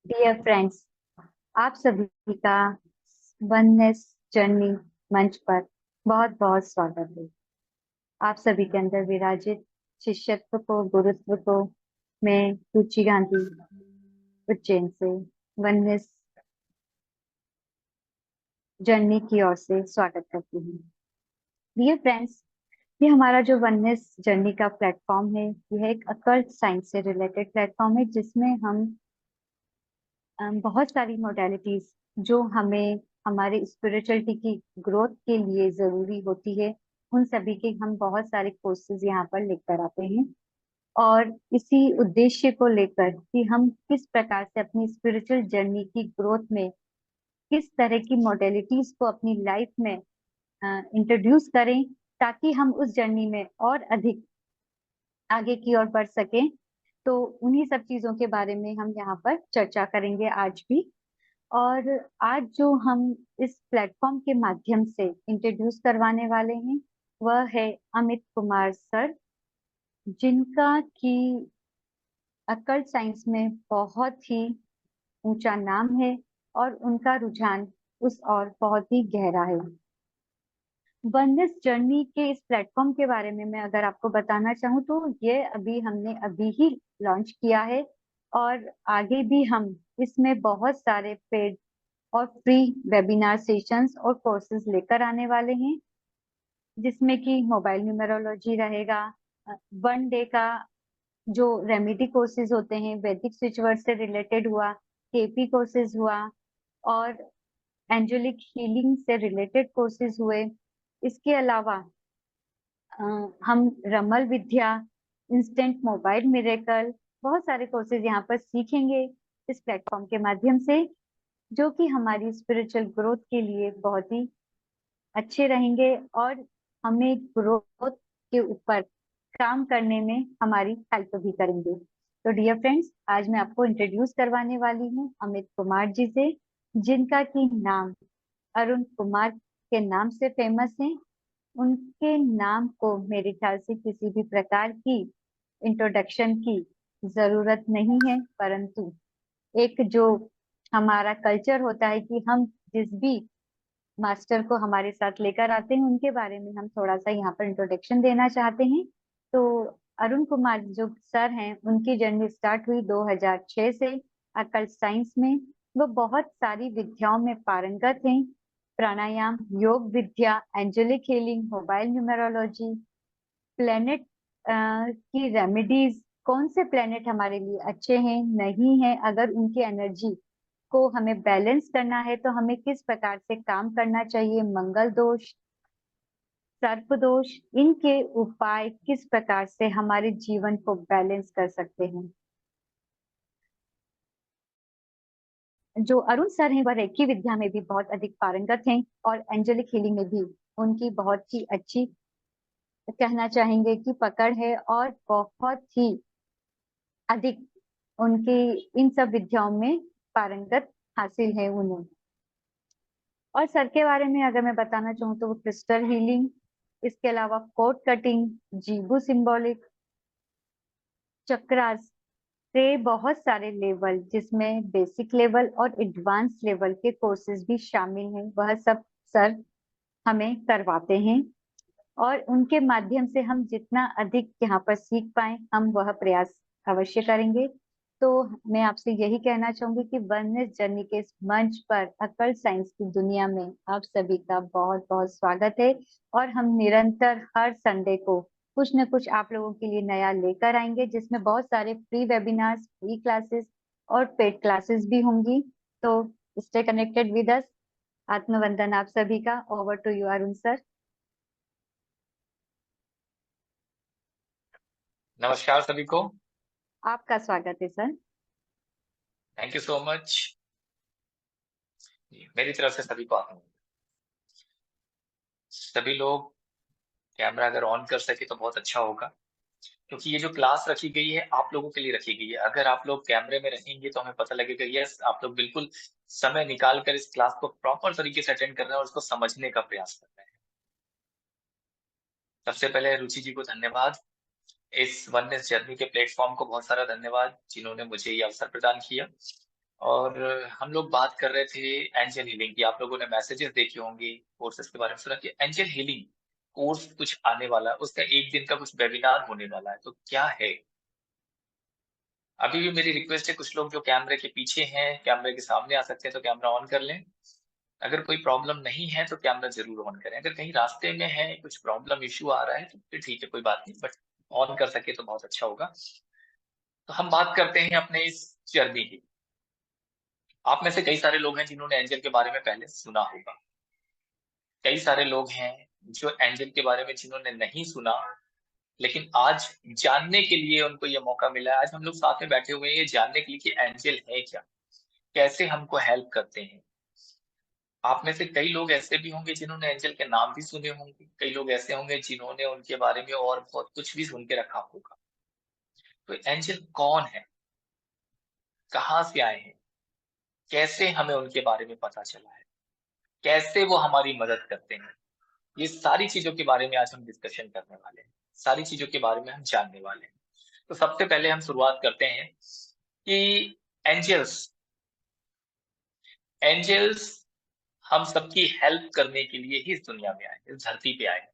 Dear friends, आप सभी का वननेस जर्नी मंच पर बहुत बहुत स्वागत है। आप सभी के अंदर विराजित शिष्यत्व को, गुरुत्व को मैं रुचि गांधी उज्जैन से वननेस जर्नी की ओर से स्वागत करती हूँ। डियर फ्रेंड्स, ये हमारा जो वननेस जर्नी का प्लेटफॉर्म है, यह एक अकल्ट साइंस से रिलेटेड प्लेटफॉर्म है, जिसमें हम बहुत सारी मोडेलिटीज जो हमें हमारे स्पिरिचुअलिटी की ग्रोथ के लिए जरूरी होती है, उन सभी के हम बहुत सारे कोर्सेज यहाँ पर लेकर आते हैं। और इसी उद्देश्य को लेकर कि हम किस प्रकार से अपनी स्पिरिचुअल जर्नी की ग्रोथ में किस तरह की मोडेलिटीज को अपनी लाइफ में इंट्रोड्यूस करें, ताकि हम उस जर्नी में और अधिक आगे की ओर बढ़ सकें। तो उन्हीं सब चीजों के बारे में हम यहाँ पर चर्चा करेंगे आज भी। और आज जो हम इस प्लेटफॉर्म के माध्यम से इंट्रोड्यूस करवाने वाले हैं, वह है अमित कुमार सर, जिनका कि अकल्ट साइंस में बहुत ही ऊंचा नाम है और उनका रुझान उस और बहुत ही गहरा है। वननेस जर्नी के इस प्लेटफॉर्म के बारे में मैं अगर आपको बताना चाहूँ तो ये हमने अभी ही लॉन्च किया है, और आगे भी हम इसमें बहुत सारे पेड और फ्री वेबिनार सेशंस और कोर्सेज लेकर आने वाले हैं, जिसमें कि मोबाइल न्यूमरोलॉजी रहेगा, 1 डे का जो रेमेडी कोर्सेज होते हैं, वैदिक स्विच वर्ड से रिलेटेड हुआ, केपी कोर्सेज हुआ, और एंजेलिक हीलिंग से रिलेटेड कोर्सेज हुए। इसके अलावा अ, हम रमल विद्या, इंस्टेंट मोबाइल मिरेकल, बहुत सारे कोर्सेज यहाँ पर सीखेंगे इस प्लेटफॉर्म के माध्यम से, जो कि हमारी स्पिरिचुअल ग्रोथ के लिए बहुत ही अच्छे रहेंगे और हमें ग्रोथ के ऊपर काम करने में हमारी हेल्प भी करेंगे। तो डियर फ्रेंड्स, आज मैं आपको इंट्रोड्यूस करवाने वाली हूँ अमित कुमार जी से, जिनका की नाम अरुण कुमार के नाम से फेमस है। उनके नाम को मेरे ख्याल से किसी भी प्रकार की इंट्रोडक्शन की जरूरत नहीं है, परंतु एक जो हमारा कल्चर होता है कि हम जिस भी मास्टर को हमारे साथ लेकर आते हैं, उनके बारे में हम थोड़ा सा यहाँ पर इंट्रोडक्शन देना चाहते हैं। तो अरुण कुमार जो सर हैं, उनकी जर्नी स्टार्ट हुई 2006 से अकल्ट साइंस में। वो बहुत सारी विद्याओं में पारंगत हैं: प्राणायाम, योग विद्या, angelic healing, mobile numerology, planet की रेमेडीज, कौन से प्लेनेट हमारे लिए अच्छे हैं नहीं है, अगर उनकी एनर्जी को हमें बैलेंस करना है तो हमें किस प्रकार से काम करना चाहिए, मंगल दोष, सर्प दोष, इनके उपाय किस प्रकार से हमारे जीवन को बैलेंस कर सकते हैं। जो अरुण सर हैं, वह रेकी विद्या में भी बहुत अधिक पारंगत हैं और एंजेलिक हीलिंग में भी उनकी बहुत ही अच्छी, कहना चाहेंगे कि पकड़ है, और बहुत ही अधिक उनकी इन सब विद्याओं में पारंगत हासिल है उन्हें। और सर के बारे में अगर मैं बताना चाहूँ तो वो क्रिस्टल हीलिंग, इसके अलावा कोड कटिंग, जीबू सिंबॉलिक, चक्रास से बहुत सारे लेवल, जिसमें बेसिक लेवल और एडवांस लेवल के कोर्सेज भी शामिल हैं, वह सब सर हमें करवाते हैं। और उनके माध्यम से हम जितना अधिक यहाँ पर सीख पाए, हम वह प्रयास अवश्य करेंगे। तो मैं आपसे यही कहना चाहूंगी कि वननेस जर्नी के इस मंच पर अकल्ट साइंस की दुनिया में आप सभी का बहुत बहुत स्वागत है। और हम निरंतर हर संडे को कुछ न कुछ आप लोगों के लिए नया लेकर आएंगे, जिसमें बहुत सारे फ्री वेबिनार्स, फ्री क्लासेस और पेड क्लासेस भी होंगी। तो स्टे कनेक्टेड विद अस। आत्मवंदन आप सभी का। Over to you Arun sir. नमस्कार सभी को। आपका स्वागत है sir. Thank you so much. मेरी तरफ से सभी को सभी लोग कैमरा अगर ऑन कर सके तो बहुत अच्छा होगा, क्योंकि ये जो क्लास रखी गई है आप लोगों के लिए रखी गई है। अगर आप लोग कैमरे में रहेंगे तो हमें पता लगेगा यस, आप लोग बिल्कुल समय निकाल कर इस क्लास को प्रॉपर तरीके से अटेंड कर रहे हैं और उसको समझने का प्रयास कर रहे हैं। सबसे पहले रुचि जी को धन्यवाद। इस वननेस जर्नी के प्लेटफॉर्म को बहुत सारा धन्यवाद, जिन्होंने मुझे ये अवसर प्रदान किया। और हम लोग बात कर रहे थे एंजल हीलिंग की। आप लोगों ने मैसेजेस देखे होंगे, कोर्सेज के बारे में सुना कि एंजल हीलिंग कोर्स कुछ आने वाला है, उसका 1 दिन का कुछ वेबिनार होने वाला है। तो क्या है? अभी भी मेरी रिक्वेस्ट है, कुछ लोग जो कैमरे के पीछे हैं, कैमरे के सामने आ सकते हैं तो कैमरा ऑन कर लें। अगर कोई प्रॉब्लम नहीं है तो कैमरा जरूर ऑन करें। अगर कहीं रास्ते में है, कुछ प्रॉब्लम इश्यू आ रहा है तो फिर ठीक है, कोई बात नहीं, बट ऑन कर सके तो बहुत अच्छा होगा। तो हम बात करते हैं अपने इस जर्नी की। आप में से कई सारे लोग हैं जिन्होंने एंजल के बारे में पहले सुना होगा। कई सारे लोग हैं जो एंजल के बारे में जिन्होंने नहीं सुना, लेकिन आज जानने के लिए उनको ये मौका मिला है। आज हम लोग साथ में बैठे हुए हैं ये जानने के लिए कि एंजल है क्या, कैसे हमको हेल्प करते हैं। आप में से कई लोग ऐसे भी होंगे जिन्होंने एंजल के नाम भी सुने होंगे, कई लोग ऐसे होंगे जिन्होंने उनके बारे में और बहुत कुछ भी सुन के रखा होगा। तो एंजल कौन है, कहाँ से आए हैं, कैसे हमें उनके बारे में पता चला है, कैसे वो हमारी मदद करते हैं, ये सारी चीजों के बारे में आज हम डिस्कशन करने वाले हैं, सारी चीजों के बारे में हम जानने वाले हैं। तो सबसे पहले हम शुरुआत करते हैं कि एंजल्स एंजल्स हम सबकी हेल्प करने के लिए ही इस दुनिया में आए, इस धरती पे आए।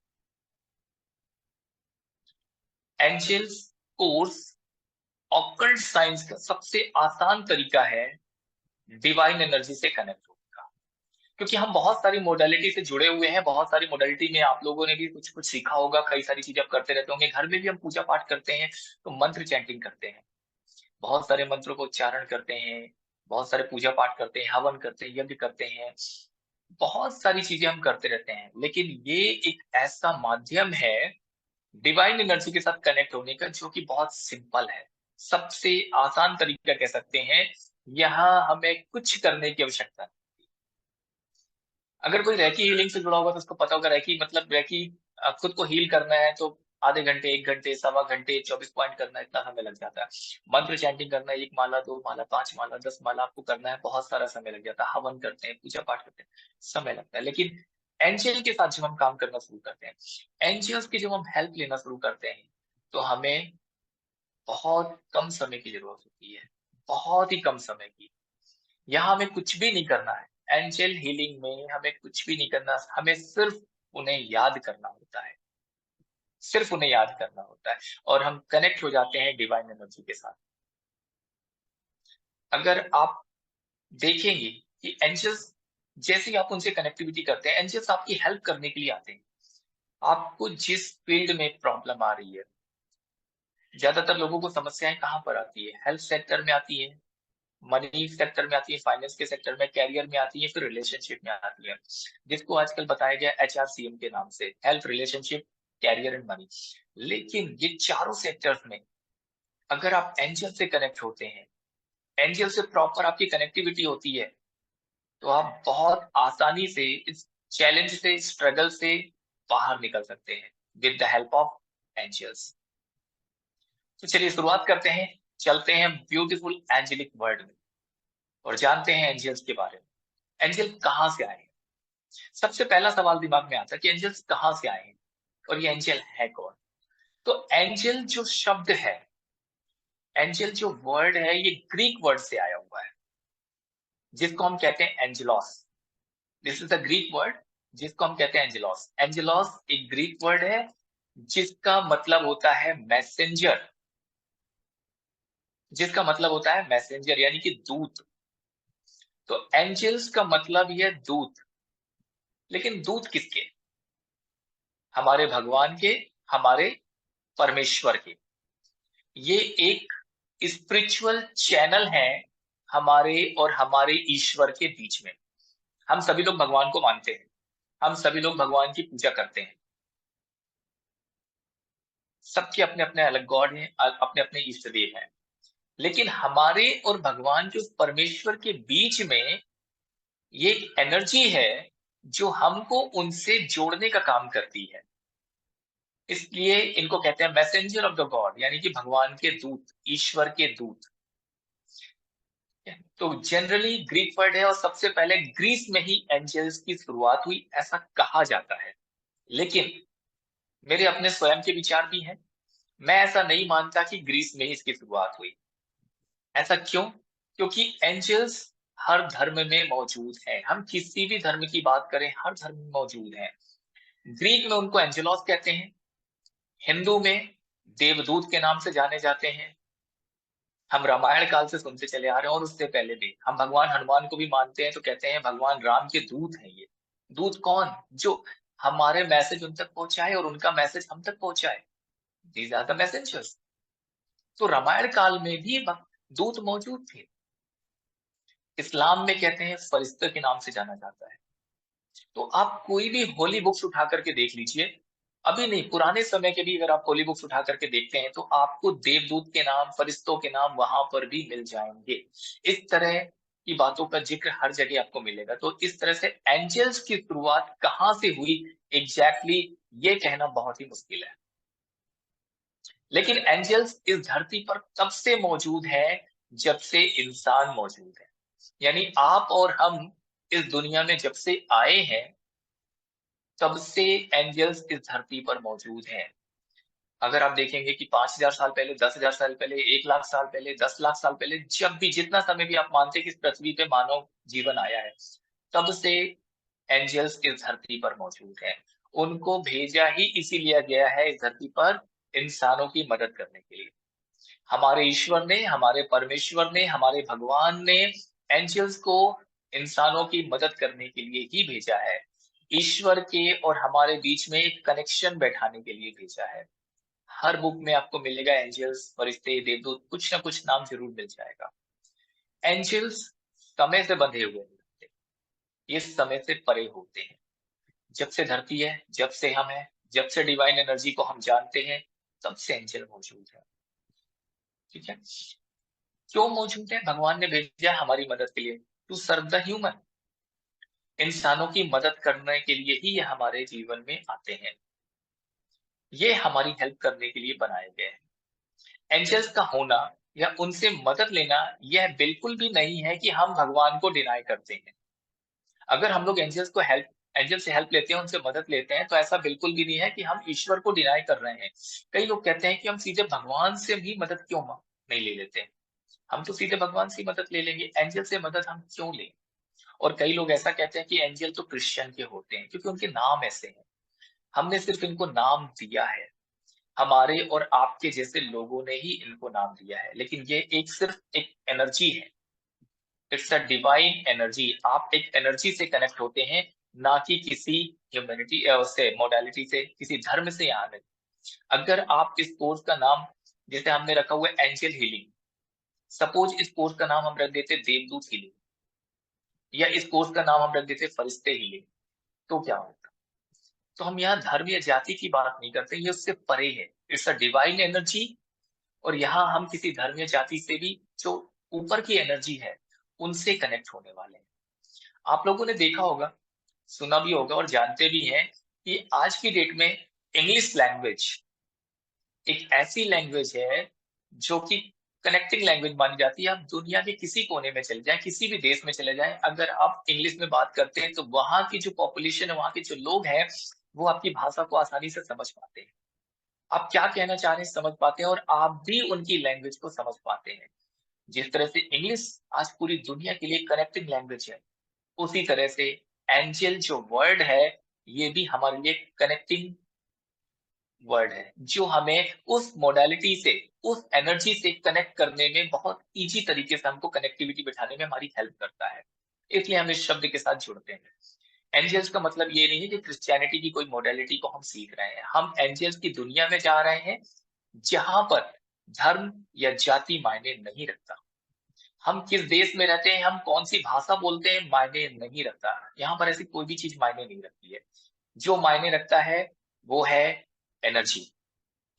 एंजल्स कोर्स ऑकल्ट साइंस का सबसे आसान तरीका है डिवाइन एनर्जी से कनेक्ट होने का। क्योंकि हम बहुत सारी मोडालिटी से जुड़े हुए हैं, बहुत सारी मोडालिटी में आप लोगों ने भी कुछ कुछ सीखा होगा, कई सारी चीजें आप करते रहते होंगे। घर में भी हम पूजा पाठ करते हैं तो मंत्र चैंटिंग करते हैं, बहुत सारे मंत्रों को उच्चारण करते हैं, बहुत सारे पूजा पाठ करते हैं, हवन करते हैं, यज्ञ करते हैं, बहुत सारी चीजें हम करते रहते हैं। लेकिन ये एक ऐसा माध्यम है डिवाइन एनर्जी के साथ कनेक्ट होने का जो कि बहुत सिंपल है, सबसे आसान तरीका कह सकते हैं। यहाँ हमें कुछ करने की आवश्यकता नहीं। अगर कोई रैकी हीलिंग से जुड़ा होगा तो उसको पता होगा, रैकी मतलब रैकी खुद को हील करना है तो आधे घंटे, 1 घंटे, सवा घंटे, 24 पॉइंट करना है, इतना समय लग जाता है। मंत्र चैंटिंग करना है, 1 माला, 2 माला, 5 माला, 10 माला आपको करना है, बहुत सारा समय लग जाता है। हवन करते हैं, पूजा पाठ करते हैं, समय लगता है। लेकिन एंजल के साथ जब हम काम करना शुरू करते हैं, एंजल्स की जब हम हेल्प लेना शुरू करते हैं, तो हमें बहुत कम समय की जरूरत होती है, बहुत ही कम समय की। यहाँ हमें कुछ भी नहीं करना है। एंजल हीलिंग में हमें कुछ भी नहीं करना, हमें सिर्फ उन्हें याद करना होता है, सिर्फ उन्हें याद करना होता है, और हम कनेक्ट हो जाते हैं डिवाइन एनर्जी के साथ। अगर आप देखेंगे कि एंजल्स, जैसे ही आप उनसे कनेक्टिविटी करते हैं, एंजल्स आपकी हेल्प करने के लिए आते हैं। आपको जिस फील्ड में प्रॉब्लम आ रही है, ज्यादातर लोगों को समस्याएं कहाँ पर आती है? हेल्थ सेक्टर में आती है, मनी सेक्टर में आती है, फाइनेंस के सेक्टर में, कैरियर में आती है, फिर रिलेशनशिप में आती है, जिसको आजकल बताया गया HRCM के नाम से, health, relationship, career and money. लेकिन ये चारों सेक्टर्स में अगर आप एंजल से कनेक्ट होते हैं, एंजल से प्रॉपर आपकी कनेक्टिविटी होती है, तो आप बहुत आसानी से इस चैलेंज से, स्ट्रगल से बाहर निकल सकते हैं with the help of angels. तो चलिए शुरुआत करते हैं, चलते हैं ब्यूटीफुल एंजेलिक वर्ल्ड में और जानते हैं एंजल्स के बारे में। एंजल कहाँ से आए हैं? सबसे पहला सवाल दिमाग में आता है कि एंजल्स कहाँ से आए हैं और ये एंजल है कौन? तो एंजल जो शब्द है, एंजल जो वर्ड है, ये ग्रीक वर्ड से आया हुआ है, जिसको हम कहते हैं angelos. This is the Greek word जिसको हम कहते हैं एंजेलॉस। एंजेलॉस एक ग्रीक वर्ड है जिसका मतलब होता है मैसेंजर, जिसका मतलब होता है मैसेंजर यानी कि दूत। तो एंजल्स का मतलब ही है दूत। लेकिन दूत किसके? हमारे भगवान के, हमारे परमेश्वर के। ये एक स्पिरिचुअल चैनल है हमारे और हमारे ईश्वर के बीच में। हम सभी लोग भगवान को मानते हैं, हम सभी लोग भगवान की पूजा करते हैं, सबके अपने अपने अलग गॉड हैं, अपने अपने इष्ट देव हैं। लेकिन हमारे और भगवान के, उस परमेश्वर के बीच में ये एक एनर्जी है जो हमको उनसे जोड़ने का काम करती है। इसलिए इनको कहते हैं मैसेंजर ऑफ द गॉड, यानी कि भगवान के दूत, ईश्वर के दूत। तो जनरली ग्रीक वर्ड है और सबसे पहले ग्रीस में ही एंजल्स की शुरुआत हुई, ऐसा कहा जाता है। लेकिन मेरे अपने स्वयं के विचार भी हैं। मैं ऐसा नहीं मानता कि ग्रीस में ही इसकी शुरुआत हुई। ऐसा क्यों? क्योंकि एंजल्स हर धर्म में मौजूद हैं। हम किसी भी धर्म की बात करें, हर धर्म में मौजूद हैं। ग्रीक में उनको एंजेलोस कहते हैं, हिंदू में देवदूत के नाम से जाने जाते हैं। हम रामायण काल से सुनते चले आ रहे हैं और उससे पहले भी हम भगवान हनुमान को भी मानते हैं, तो कहते हैं भगवान राम के दूत हैं ये। दूत कौन? जो हमारे मैसेज उन तक पहुंचाए और उनका मैसेज हम तक पहुंचाए। These are the messengers. तो रामायण काल में भी दूत मौजूद थे। इस्लाम में कहते हैं फरिश्ते के नाम से जाना जाता है। तो आप कोई भी होली बुक्स उठा करके देख लीजिए, अभी नहीं, पुराने समय के भी अगर आप होली बुक्स उठा करके देखते हैं तो आपको देवदूत के नाम, फरिश्तों के नाम वहां पर भी मिल जाएंगे। इस तरह की बातों का जिक्र हर जगह आपको मिलेगा। तो इस तरह से एंजल्स की शुरुआत कहां से हुई एग्जैक्टली ये कहना बहुत ही मुश्किल है। लेकिन एंजल्स इस धरती पर तब से मौजूद है जब से इंसान मौजूद है। यानी आप और हम इस दुनिया में जब से आए हैं तब से एंजल्स इस धरती पर मौजूद हैं। अगर आप देखेंगे कि 5,000 साल पहले, 10,000 साल पहले, 1 लाख साल पहले, 10 लाख साल पहले, जब भी जितना समय भी आप मानते हैं कि इस पृथ्वी पे मानव जीवन आया है, तब से एंजल्स इस धरती पर मौजूद हैं। उनको भेजा ही इसीलिए गया है इस धरती पर इंसानों की मदद करने के लिए। हमारे ईश्वर ने, हमारे परमेश्वर ने, हमारे भगवान ने एंजल्स को इंसानों की मदद करने के लिए ही भेजा है। ईश्वर के और हमारे बीच में एक कनेक्शन बैठाने के लिए भेजा है। हर बुक में आपको मिलेगा एंजल्स, फरिश्ते, देवदूत, कुछ ना कुछ नाम जरूर मिल जाएगा। एंजल्स समय से बंधे हुए नहीं होते, ये समय से परे होते हैं। जब से धरती है, जब से हम हैं, जब से डिवाइन एनर्जी को हम जानते हैं, तब से एंजल मौजूद है। ठीक है? क्यों मौजूद है? भगवान ने भेजा हमारी मदद के लिए, टू सर्व द ह्यूमन। इंसानों की मदद करने के लिए ही ये हमारे जीवन में आते हैं। ये हमारी हेल्प करने के लिए बनाए गए हैं। एंजल्स का होना या उनसे मदद लेना यह बिल्कुल भी नहीं है कि हम भगवान को डिनाई करते हैं। अगर हम लोग एंजल से हेल्प लेते हैं, उनसे मदद लेते हैं, तो ऐसा बिल्कुल भी नहीं है कि हम ईश्वर को डिनाई कर रहे हैं। कई लोग कहते हैं कि हम सीधे भगवान से भी मदद क्यों नहीं ले लेते? हम तो सीधे भगवान से मदद ले लेंगे, एंजल से मदद हम क्यों लें? और कई लोग ऐसा कहते हैं कि एंजल तो क्रिश्चियन के होते हैं क्योंकि उनके नाम ऐसे हैं। हमने सिर्फ इनको नाम दिया है, हमारे और आपके जैसे लोगों ने ही इनको नाम दिया है, लेकिन ये सिर्फ एक एनर्जी है। It's a divine energy. आप एक एनर्जी से कनेक्ट होते हैं, ना कि किसी ह्यूमैनिटी से, मोडालिटी से, किसी धर्म से यहाँ नहीं। अगर आप इस कोर्स का नाम, जैसे हमने रखा हुआ है एंजल हीलिंग, सपोज इस कोर्स का नाम हम रख देते देवदूत हीलिंग, या इस कोर्स का नाम हम रख देते फरिश्ते हीलिंग, तो क्या होता? तो हम यहाँ धर्म या जाति की बात नहीं करते, ये उससे परे है। It's a divine energy. और यहाँ हम किसी धर्म या जाति से भी, जो ऊपर की एनर्जी है, उनसे कनेक्ट होने वाले हैं। आप लोगों ने देखा होगा, सुना भी होगा और जानते भी हैं कि आज की डेट में इंग्लिश लैंग्वेज एक ऐसी लैंग्वेज है जो कि कनेक्टिंग लैंग्वेज मानी जाती है। आप दुनिया के किसी कोने में चले जाएं, किसी भी देश में चले जाएं, अगर आप इंग्लिश में बात करते हैं तो वहां की जो पॉपुलेशन है, वहां के जो लोग हैं, वो आपकी भाषा को आसानी से समझ पाते हैं। आप क्या कहना चाह रहे हैं समझ पाते हैं, और आप भी उनकी लैंग्वेज को समझ पाते हैं। जिस तरह से इंग्लिश आज पूरी दुनिया के लिए कनेक्टिंग लैंग्वेज है, उसी तरह से एंजल जो वर्ड है, ये भी हमारे लिए कनेक्टिंग वर्ड है, जो हमें उस मोडालिटी से, उस एनर्जी से कनेक्ट करने में बहुत इजी तरीके से हमको कनेक्टिविटी बिठाने में हमारी हेल्प करता है। इसलिए हम इस शब्द के साथ जुड़ते हैं। एंजल्स का मतलब ये नहीं है कि क्रिश्चियनिटी की कोई मोडालिटी को हम सीख रहे हैं। हम एंजल्स की दुनिया में जा रहे हैं जहां पर धर्म या जाति मायने नहीं रखता। हम किस देश में रहते हैं, हम कौन सी भाषा बोलते हैं, मायने नहीं रखता। यहाँ पर ऐसी कोई भी चीज मायने नहीं रखती है। जो मायने रखता है वो है energy.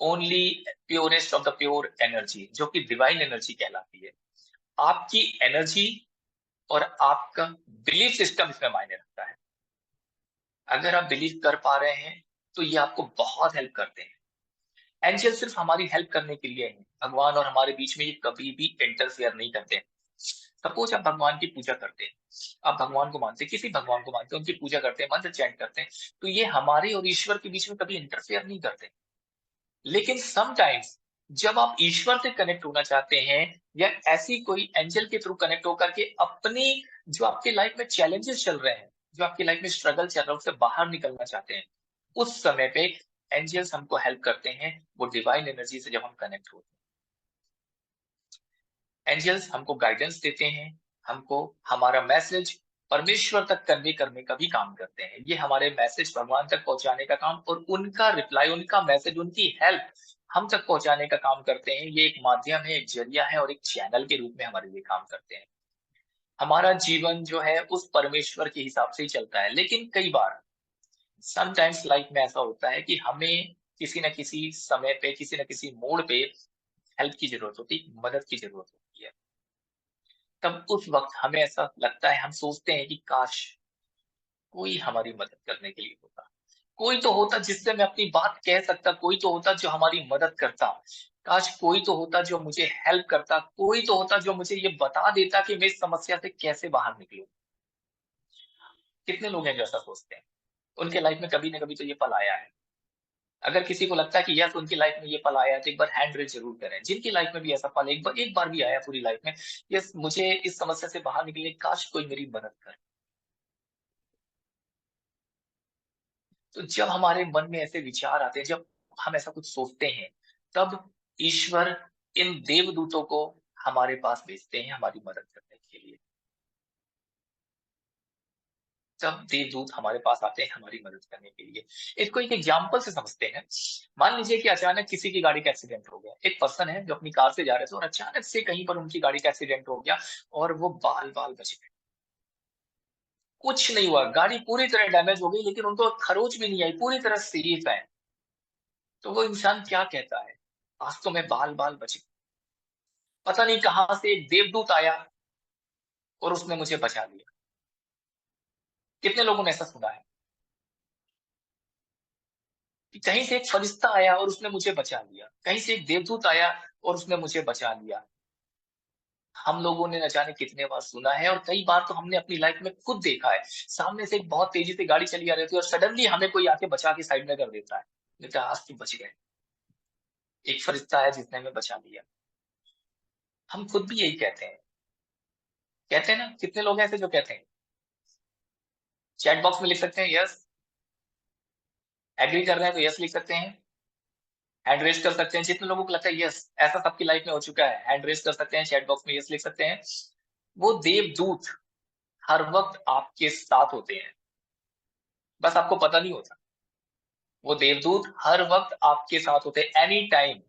Only purest of the pure energy, जो कि डिवाइन एनर्जी कहलाती है। आपकी एनर्जी और आपका बिलीफ सिस्टम इसमें मायने रखता है। अगर आप बिलीव कर पा रहे हैं तो ये आपको बहुत हेल्प करते हैं। एंजल सिर्फ हमारी हेल्प करने के लिए है। भगवान और हमारे बीच में ये कभी भी इंटरफेयर नहीं करते। सपोज आप भगवान की पूजा करते हैं, आप भगवान को मानते हैं, किसी भगवान को मानते हैं, उनकी पूजा करते हैं, मंत्र चैंट करते हैं, तो ये हमारे और ईश्वर के बीच में कभी इंटरफेयर नहीं करते। लेकिन समटाइम्स जब आप ईश्वर से कनेक्ट होना चाहते हैं या ऐसी कोई एंजल के थ्रू कनेक्ट होकर के अपनी जो आपके लाइफ में चैलेंजेस चल रहे हैं, जो आपकी लाइफ में स्ट्रगल चल रहा है, उससे बाहर निकलना चाहते हैं, उस समय पे एंजल्स हमको हेल्प करते हैं, वो डिवाइन एनर्जी से जब हम कनेक्ट होते हैं। एंजल्स हमको गाइडेंस देते हैं, हमको हमारा मैसेज परमेश्वर तक कन्वे करने का भी काम करते हैं। ये हमारे मैसेज भगवान तक पहुंचाने का काम और उनका रिप्लाई, उनका मैसेज, उनकी हेल्प हम तक पहुंचाने का काम करते हैं। ये एक माध्यम है, एक जरिया है और एक चैनल के रूप में हमारे लिए काम करते हैं। हमारा जीवन जो है उस परमेश्वर के हिसाब से ही चलता है, लेकिन कई बार समटाइम्स लाइफ में ऐसा होता है कि हमें किसी न किसी समय पे, किसी न किसी मोड़ पे हेल्प की जरूरत होती है, मदद की जरूरत होती है। तब उस वक्त हमें ऐसा लगता है, हम सोचते हैं कि काश कोई हमारी मदद करने के लिए होता, कोई तो होता जिससे मैं अपनी बात कह सकता, कोई तो होता जो हमारी मदद करता, काश कोई तो होता जो मुझे हेल्प करता, कोई तो होता जो मुझे ये बता देता कि मैं इस समस्या से कैसे बाहर निकलूं। कितने लोग हैं जो ऐसा सोचते हैं? उनके लाइफ में कभी ना कभी तो ये पल आया है। अगर किसी को लगता है कि यस उनकी लाइफ में ये पल आया है, तो एक बार हैंड रेज जरूर करें जिनकी लाइफ में भी ऐसा पल एक बार भी आया पूरी लाइफ में। यस, मुझे इस समस्या से बाहर निकलने काश कोई मेरी मदद करे। तो जब हमारे मन में ऐसे विचार आते हैं, जब हम ऐसा कुछ सोचते हैं, तब ईश्वर इन देवदूतों को हमारे पास भेजते हैं हमारी मदद करने के लिए। तब देवदूत हमारे पास आते हैं हमारी मदद करने के लिए। इसको एक एग्जाम्पल से समझते हैं। मान लीजिए कि अचानक किसी की गाड़ी का एक्सीडेंट हो गया। एक पर्सन है जो अपनी कार से जा रहे थे और अचानक से कहीं पर उनकी गाड़ी का एक्सीडेंट हो गया और वो बाल बाल बच गए। कुछ नहीं हुआ, गाड़ी पूरी तरह डैमेज हो गई लेकिन उनको खरोच भी नहीं आई, पूरी तरह सेफ है। तो वो इंसान क्या कहता है? आज तो मैं बाल बाल बच गया। पता नहीं कहां से एक देवदूत आया और उसने मुझे बचा लिया। कितने लोगों ने ऐसा सुना है कि कहीं से एक फरिश्ता आया और उसने मुझे बचा लिया, कहीं से एक देवदूत आया और उसने मुझे बचा लिया। हम लोगों ने न जाने कितने बार सुना है और कई बार तो हमने अपनी लाइफ में खुद देखा है। सामने से एक बहुत तेजी से गाड़ी चली आ रही थी और सडनली हमें कोई आके बचा के साइड में कर देता है। बेटा आज तुम बच गए, एक फरिश्ता है जिसने हमें बचा लिया। हम खुद भी यही कहते हैं ना? कितने लोग हैं ऐसे जो कहते हैं? चैट बॉक्स में लिख सकते हैं यस, एग्री कर रहे हैं तो यस लिख सकते हैं, हैंड रेज कर सकते हैं। जितने लोगों को लगता है यस ऐसा सबकी लाइफ में हो चुका है, हैंड रेज कर सकते हैं, चैट बॉक्स में यस लिख सकते हैं। वो देवदूत हर वक्त आपके साथ होते हैं, बस आपको पता नहीं होता। वो देवदूत हर वक्त आपके साथ होते हैं, एनी टाइम।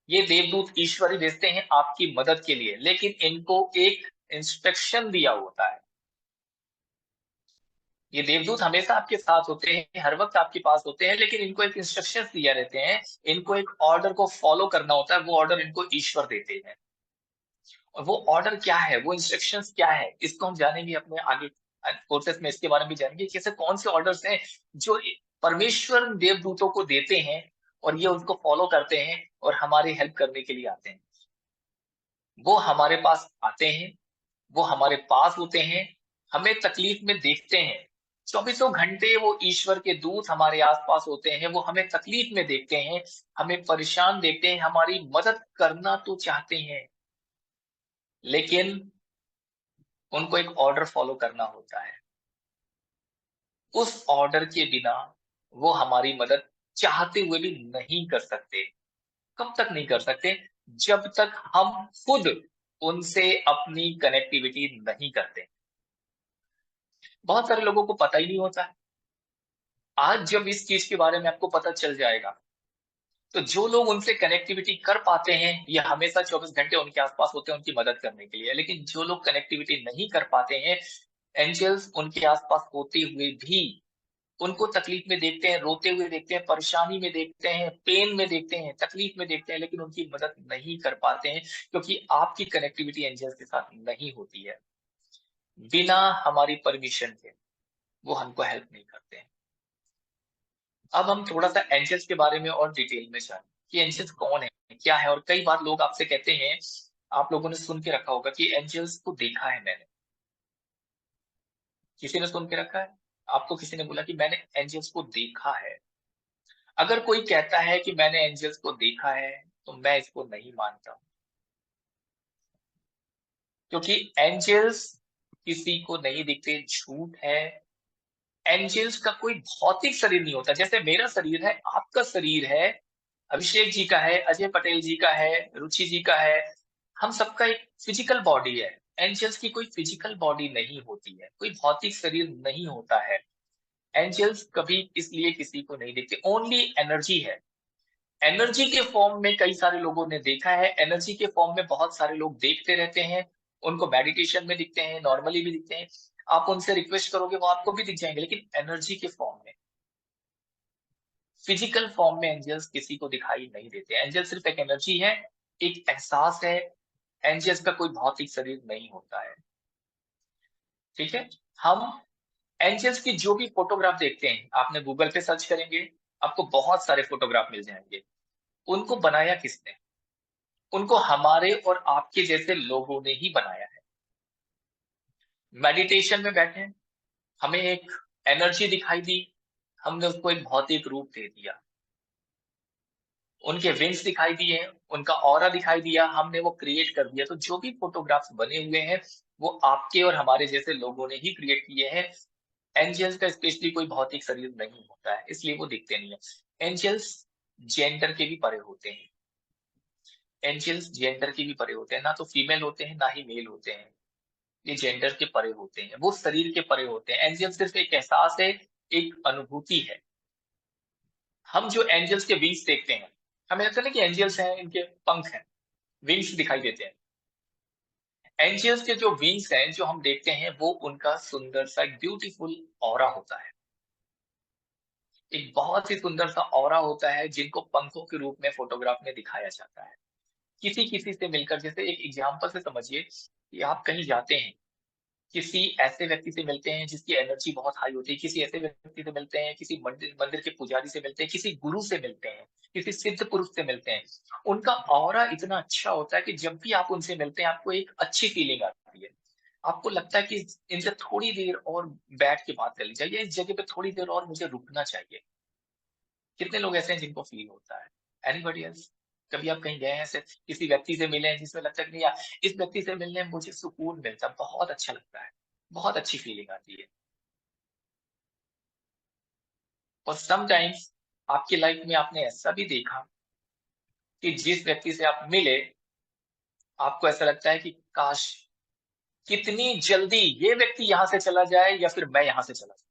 ये देवदूत ईश्वर ही भेजते हैं आपकी मदद के लिए, लेकिन इनको एक इंस्ट्रक्शन दिया होता है। ये देवदूत हमेशा आपके साथ होते हैं, हर वक्त आपके पास होते हैं, लेकिन इनको एक इंस्ट्रक्शंस दिया रहते हैं। इनको एक ऑर्डर को फॉलो करना होता है, वो ऑर्डर इनको ईश्वर देते हैं। और वो ऑर्डर क्या है, वो इंस्ट्रक्शंस क्या है, इसको हम जानेंगे अपने आगे कोर्सेस में। इसके बारे में जानेंगे कि ऐसे कौन से ऑर्डर्स हैं जो परमेश्वर देवदूतों को देते हैं और ये उसको फॉलो करते हैं और हमारी हेल्प करने के लिए आते हैं। वो हमारे पास आते हैं, वो हमारे पास होते हैं, हमें तकलीफ में देखते हैं। चौबीसों घंटे वो ईश्वर के दूत हमारे आसपास होते हैं, वो हमें तकलीफ में देखते हैं, हमें परेशान देखते हैं, हमारी मदद करना तो चाहते हैं, लेकिन उनको एक ऑर्डर फॉलो करना होता है। उस ऑर्डर के बिना वो हमारी मदद चाहते हुए भी नहीं कर सकते। कब तक नहीं कर सकते? जब तक हम खुद उनसे अपनी कनेक्टिविटी नहीं करते। बहुत सारे लोगों को पता ही नहीं होता है। आज जब इस चीज के बारे में आपको पता चल जाएगा, तो जो लोग उनसे कनेक्टिविटी कर पाते हैं, ये हमेशा 24 घंटे उनके आसपास होते हैं उनकी मदद करने के लिए। लेकिन जो लोग कनेक्टिविटी नहीं कर पाते हैं, एंजल्स उनके आसपास होते हुए भी उनको तकलीफ में देखते हैं, रोते हुए देखते हैं, परेशानी में देखते हैं, पेन में देखते हैं, तकलीफ में देखते हैं, लेकिन उनकी मदद नहीं कर पाते हैं, क्योंकि आपकी कनेक्टिविटी एंजल्स के साथ नहीं होती है। बिना हमारी परमिशन के वो हमको हेल्प नहीं करते हैं। अब हम थोड़ा-सा एंजल्स के बारे में और डिटेल में जानें कि एंजल्स कौन है, क्या है? और कई बार लोग आपसे कहते हैं, आप लोगों ने सुन के रखा होगा कि एंजल्स को देखा है मैंने। किसी ने सुन के रखा है? आपको किसी ने बोला कि मैंने एंजल्स को देखा है। अगर कोई कहता है कि मैंने एंजल्स को देखा है, तो मैं इसको नहीं मानता हूं, क्योंकि एंजल्स किसी को नहीं दिखते, झूठ है। एंजल्स का कोई भौतिक शरीर नहीं होता, जैसे मेरा शरीर है, आपका शरीर है, अभिषेक जी का है, अजय पटेल जी का है, रुचि जी का है, हम सबका एक फिजिकल बॉडी है। एंजल्स की कोई फिजिकल बॉडी नहीं होती है, कोई भौतिक शरीर नहीं होता है। एंजल्स कभी इसलिए किसी को नहीं देखते, ओनली एनर्जी है। एनर्जी के फॉर्म में कई सारे लोगों ने देखा है, एनर्जी के फॉर्म में बहुत सारे लोग देखते रहते हैं, उनको मेडिटेशन में दिखते हैं, नॉर्मली भी दिखते हैं। आप उनसे रिक्वेस्ट करोगे वो आपको भी दिख जाएंगे, लेकिन एनर्जी के फॉर्म में, फिजिकल फॉर्म में एंजल्स किसी को दिखाई नहीं देते। एंजल सिर्फ एक एनर्जी है, एक एहसास है। एंजल्स का कोई भौतिक शरीर नहीं होता है, ठीक है। हम एंजल्स की जो भी फोटोग्राफ देखते हैं, आपने गूगल पे सर्च करेंगे, आपको बहुत सारे फोटोग्राफ मिल जाएंगे। उनको बनाया किसने? उनको हमारे और आपके जैसे लोगों ने ही बनाया है। मेडिटेशन में बैठे, हमें एक एनर्जी दिखाई दी, हमने उसको एक भौतिक रूप दे दिया। उनके विंग्स दिखाई दिए, उनका ऑरा दिखाई दिया, हमने वो क्रिएट कर दिया। तो जो भी फोटोग्राफ्स बने हुए हैं, वो आपके और हमारे जैसे लोगों ने ही क्रिएट किए हैं। एंजल्स का स्पेशली कोई भौतिक शरीर नहीं होता है, इसलिए वो दिखते नहीं है। एंजल्स जेंडर के भी परे होते हैं। एंजल्स जेंडर के भी परे होते हैं, ना तो फीमेल होते हैं ना ही मेल होते हैं। ये जेंडर के परे होते हैं, वो शरीर के परे होते हैं। एंजल सिर्फ एक एहसास है, एक अनुभूति है। हम जो एंजल्स के विंग्स देखते हैं, हमें लगता है ना कि एंजल्स हैं, इनके पंख हैं, विंग्स दिखाई देते हैं। एंजल्स के जो विंग्स हैं जो हम देखते हैं, वो उनका सुंदर सा एक ब्यूटीफुल ऑरा होता है। एक बहुत ही सुंदर सा ऑरा होता है, जिनको पंखों के रूप में फोटोग्राफ में दिखाया जाता है। किसी किसी से मिलकर, जैसे एक एग्जाम्पल से समझिए कि आप कहीं जाते हैं, किसी ऐसे व्यक्ति से मिलते हैं जिसकी एनर्जी बहुत हाई होती है, किसी ऐसे व्यक्ति से मिलते हैं, किसी मंदिर मंदिर के पुजारी से मिलते हैं, किसी गुरु से मिलते हैं, किसी सिद्ध पुरुष से मिलते हैं। उनका ऑरा इतना अच्छा होता है कि जब भी आप उनसे मिलते हैं, आपको एक अच्छी फीलिंग आती है। आपको लगता है कि इनसे थोड़ी देर और बैठ के बात कर ली जाए, या इस जगह पे थोड़ी देर और मुझे रुकना चाहिए। कितने लोग ऐसे हैं जिनको फील होता है? Anybody else? कभी आप कहीं गए हैं ऐसे, किसी व्यक्ति से मिले हैं जिसमें लगता है कि नहीं यार, इस व्यक्ति से मिलने में मुझे सुकून मिलता है, बहुत अच्छा लगता है, बहुत अच्छी फीलिंग आती है। और समटाइम्स आपकी लाइफ में आपने ऐसा भी देखा कि जिस व्यक्ति से आप मिले, आपको ऐसा लगता है कि काश कितनी जल्दी ये व्यक्ति यहाँ से चला जाए, या फिर मैं यहाँ से चला जाऊं।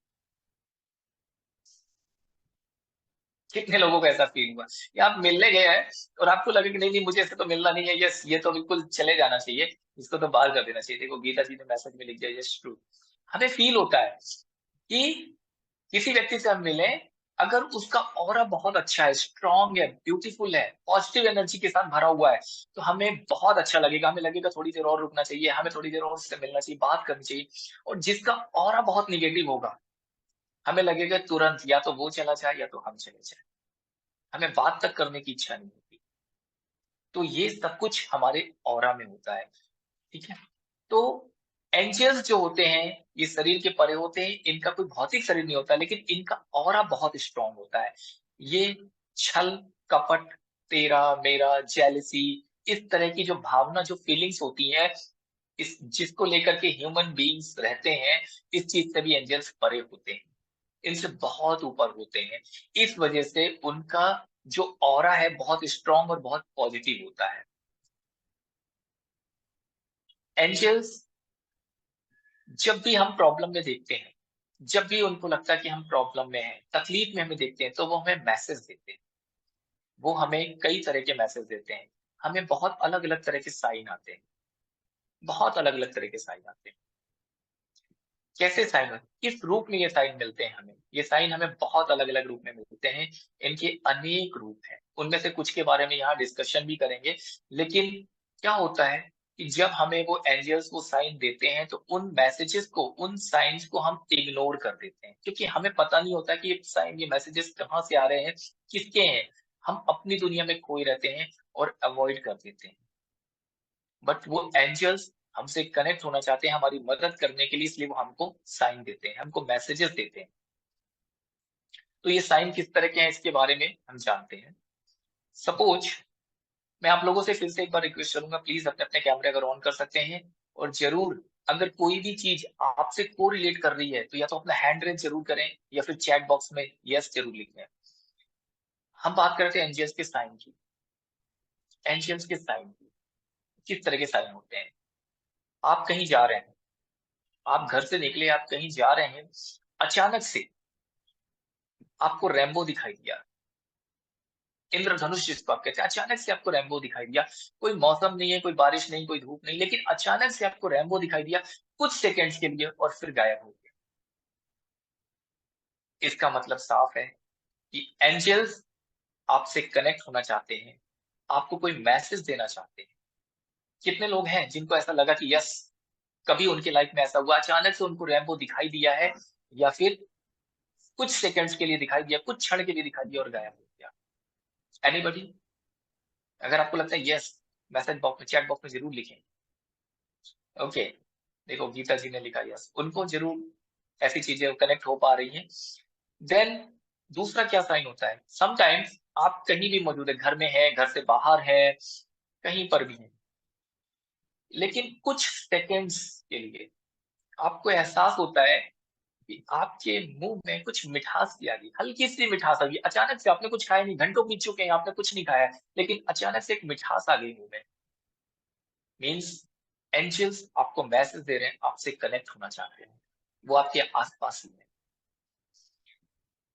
कितने लोगों को ऐसा फील हुआ कि आप मिलने गए हैं और आपको लगे कि नहीं नहीं, मुझे इससे तो मिलना नहीं है, यस ये तो बिल्कुल चले जाना चाहिए, इसको तो बाहर कर देना चाहिए। देखो गीता जी ने मैसेज में लिख दिया, यस ट्रू। हमें फील होता है कि किसी व्यक्ति से हम मिले, अगर उसका ऑरा बहुत अच्छा है, स्ट्रांग है, ब्यूटीफुल है, पॉजिटिव एनर्जी के साथ भरा हुआ है, तो हमें बहुत अच्छा लगेगा। हमें लगेगा थोड़ी देर और रुकना चाहिए, हमें थोड़ी देर और उससे मिलना चाहिए, बात करनी चाहिए। और जिसका ऑरा बहुत निगेटिव होगा, हमें लगेगा तुरंत या तो वो चला जाए या तो हम चले जाए, हमें बात तक करने की इच्छा नहीं होती। तो ये सब कुछ हमारे ऑरा में होता है, ठीक है। तो एंजल्स जो होते हैं, ये शरीर के परे होते हैं, इनका कोई भौतिक शरीर नहीं होता, लेकिन इनका ऑरा बहुत स्ट्रांग होता है। ये छल कपट, तेरा मेरा, जेलसी, इस तरह की जो भावना, जो फीलिंग्स होती है, इस जिसको लेकर के ह्यूमन बीइंग्स रहते हैं, इस चीज से भी एंजल्स परे होते हैं, इनसे बहुत ऊपर होते हैं। इस वजह से उनका जो ऑरा है बहुत स्ट्रांग और बहुत पॉजिटिव होता है। एंजल्स जब भी हम प्रॉब्लम में देखते हैं, जब भी उनको लगता है कि हम प्रॉब्लम में हैं, तकलीफ में हमें देखते हैं, तो वो हमें मैसेज देते हैं। वो हमें कई तरह के मैसेज देते हैं। हमें बहुत अलग अलग तरह के साइन आते हैं, बहुत अलग अलग तरह के साइन आते हैं। कैसे साइन होते हैं, किस रूप में ये साइन मिलते हैं हमें? ये साइन हमें बहुत अलग अलग रूप में मिलते हैं। इनके अनेक रूप हैं, उनमें से कुछ के बारे में यहाँ डिस्कशन भी करेंगे। लेकिन क्या होता है कि जब हमें वो एंजल्स वो साइन देते हैं, तो उन मैसेजेस को, उन साइंस को हम इग्नोर कर देते हैं, क्योंकि हमें पता नहीं होता कि ये साइन, ये मैसेजेस कहाँ से आ रहे हैं, किसके हैं। हम अपनी दुनिया में खोए रहते हैं और अवॉइड कर देते हैं। बट वो एंजल्स हमसे कनेक्ट होना चाहते हैं, हमारी मदद करने के लिए, इसलिए वो हमको साइन देते हैं, हमको मैसेजेस देते हैं। तो ये साइन किस तरह के हैं, इसके बारे में हम जानते हैं। सपोज मैं आप लोगों से फिर से एक बार रिक्वेस्ट करूंगा, प्लीज अपने अपने कैमरे अगर ऑन कर सकते हैं, और जरूर अगर कोई भी चीज आपसे को रिलेट कर रही है तो या तो अपना हैंड रेज जरूर करें या फिर चैट बॉक्स में यस जरूर लिखें। हम बात करते हैं एंजिल्स के साइन की। एंजिल्स के साइन की किस तरह के साइन होते हैं? आप कहीं जा रहे हैं, आप घर से निकले, आप कहीं जा रहे हैं, अचानक से आपको रैम्बो दिखाई दिया, इंद्रधनुष जिसको आप कहते हैं, अचानक से आपको रैम्बो दिखाई दिया। कोई मौसम नहीं है, कोई बारिश नहीं, कोई धूप नहीं, लेकिन अचानक से आपको रैम्बो दिखाई दिया कुछ सेकंड्स के लिए और फिर गायब हो गया। इसका मतलब साफ है कि एंजल्स आपसे कनेक्ट होना चाहते हैं, आपको कोई मैसेज देना चाहते हैं। कितने लोग हैं जिनको ऐसा लगा कि यस, कभी उनके लाइफ में ऐसा हुआ, अचानक से उनको रैम्बो दिखाई दिया है, या फिर कुछ सेकंड्स के लिए दिखाई दिया, कुछ क्षण के लिए दिखाई दिया और गायब हो गया? एनीबॉडी? अगर आपको लगता है यस, मैसेज बॉक्स में, चैट बॉक्स में जरूर लिखें। ओके, देखो गीता जी ने लिखा यस, उनको जरूर ऐसी चीजें कनेक्ट हो पा रही हैं। देन दूसरा क्या साइन होता है? समटाइम्स आप कहीं भी मौजूद है, घर में है, घर से बाहर है, कहीं पर भी है, लेकिन कुछ सेकंड्स के लिए आपको एहसास होता है कि आपके मुंह में कुछ मिठास की आ गई, हल्की सी मिठास आ गई। अचानक से आपने कुछ खाया नहीं, घंटों बीत चुके हैं, आपने कुछ नहीं खाया, लेकिन अचानक से एक मिठास आ गई मुंह में। मीन्स एंजल्स आपको मैसेज दे रहे हैं, आपसे कनेक्ट होना चाहते हैं, वो आपके आसपास ही है।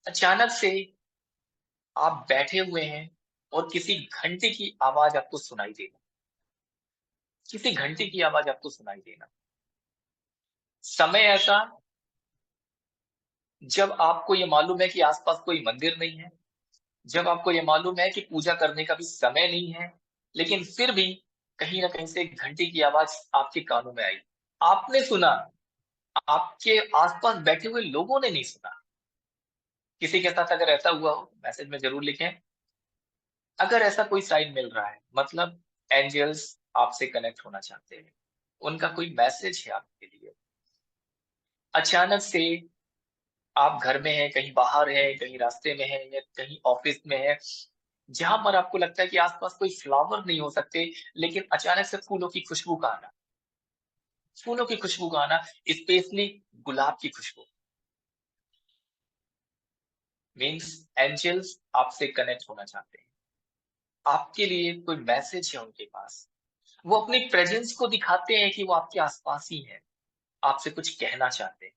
अचानक से आप बैठे हुए हैं और किसी घंटे की आवाज आपको सुनाई देना, किसी घंटे की आवाज आपको सुनाई देना। समय ऐसा जब आपको ये मालूम है कि आसपास कोई मंदिर नहीं है, जब आपको ये मालूम है कि पूजा करने का भी समय नहीं है, लेकिन फिर भी कहीं ना कहीं से एक घंटे की आवाज आपके कानों में आई, आपने सुना, आपके आसपास बैठे हुए लोगों ने नहीं सुना। किसी के साथ अगर ऐसा हुआ हो, मैसेज में जरूर लिखें। अगर ऐसा कोई साइन मिल रहा है, मतलब एंजल्स आपसे कनेक्ट होना चाहते हैं, उनका कोई मैसेज है आपके लिए। अचानक से आप घर में हैं, कहीं बाहर हैं, कहीं रास्ते में हैं, या कहीं ऑफिस में हैं, जहां पर आपको लगता है कि आसपास कोई फ्लावर नहीं हो सकते, लेकिन अचानक से फूलों की खुशबू का आना, फूलों की खुशबू का आना, स्पेशली गुलाब की खुशबू, मीन्स एंजल्स आपसे कनेक्ट होना चाहते हैं। आपके लिए कोई मैसेज है उनके पास, वो अपनी प्रेजेंस को दिखाते हैं कि वो आपके आसपास ही है, आपसे कुछ कहना चाहते हैं।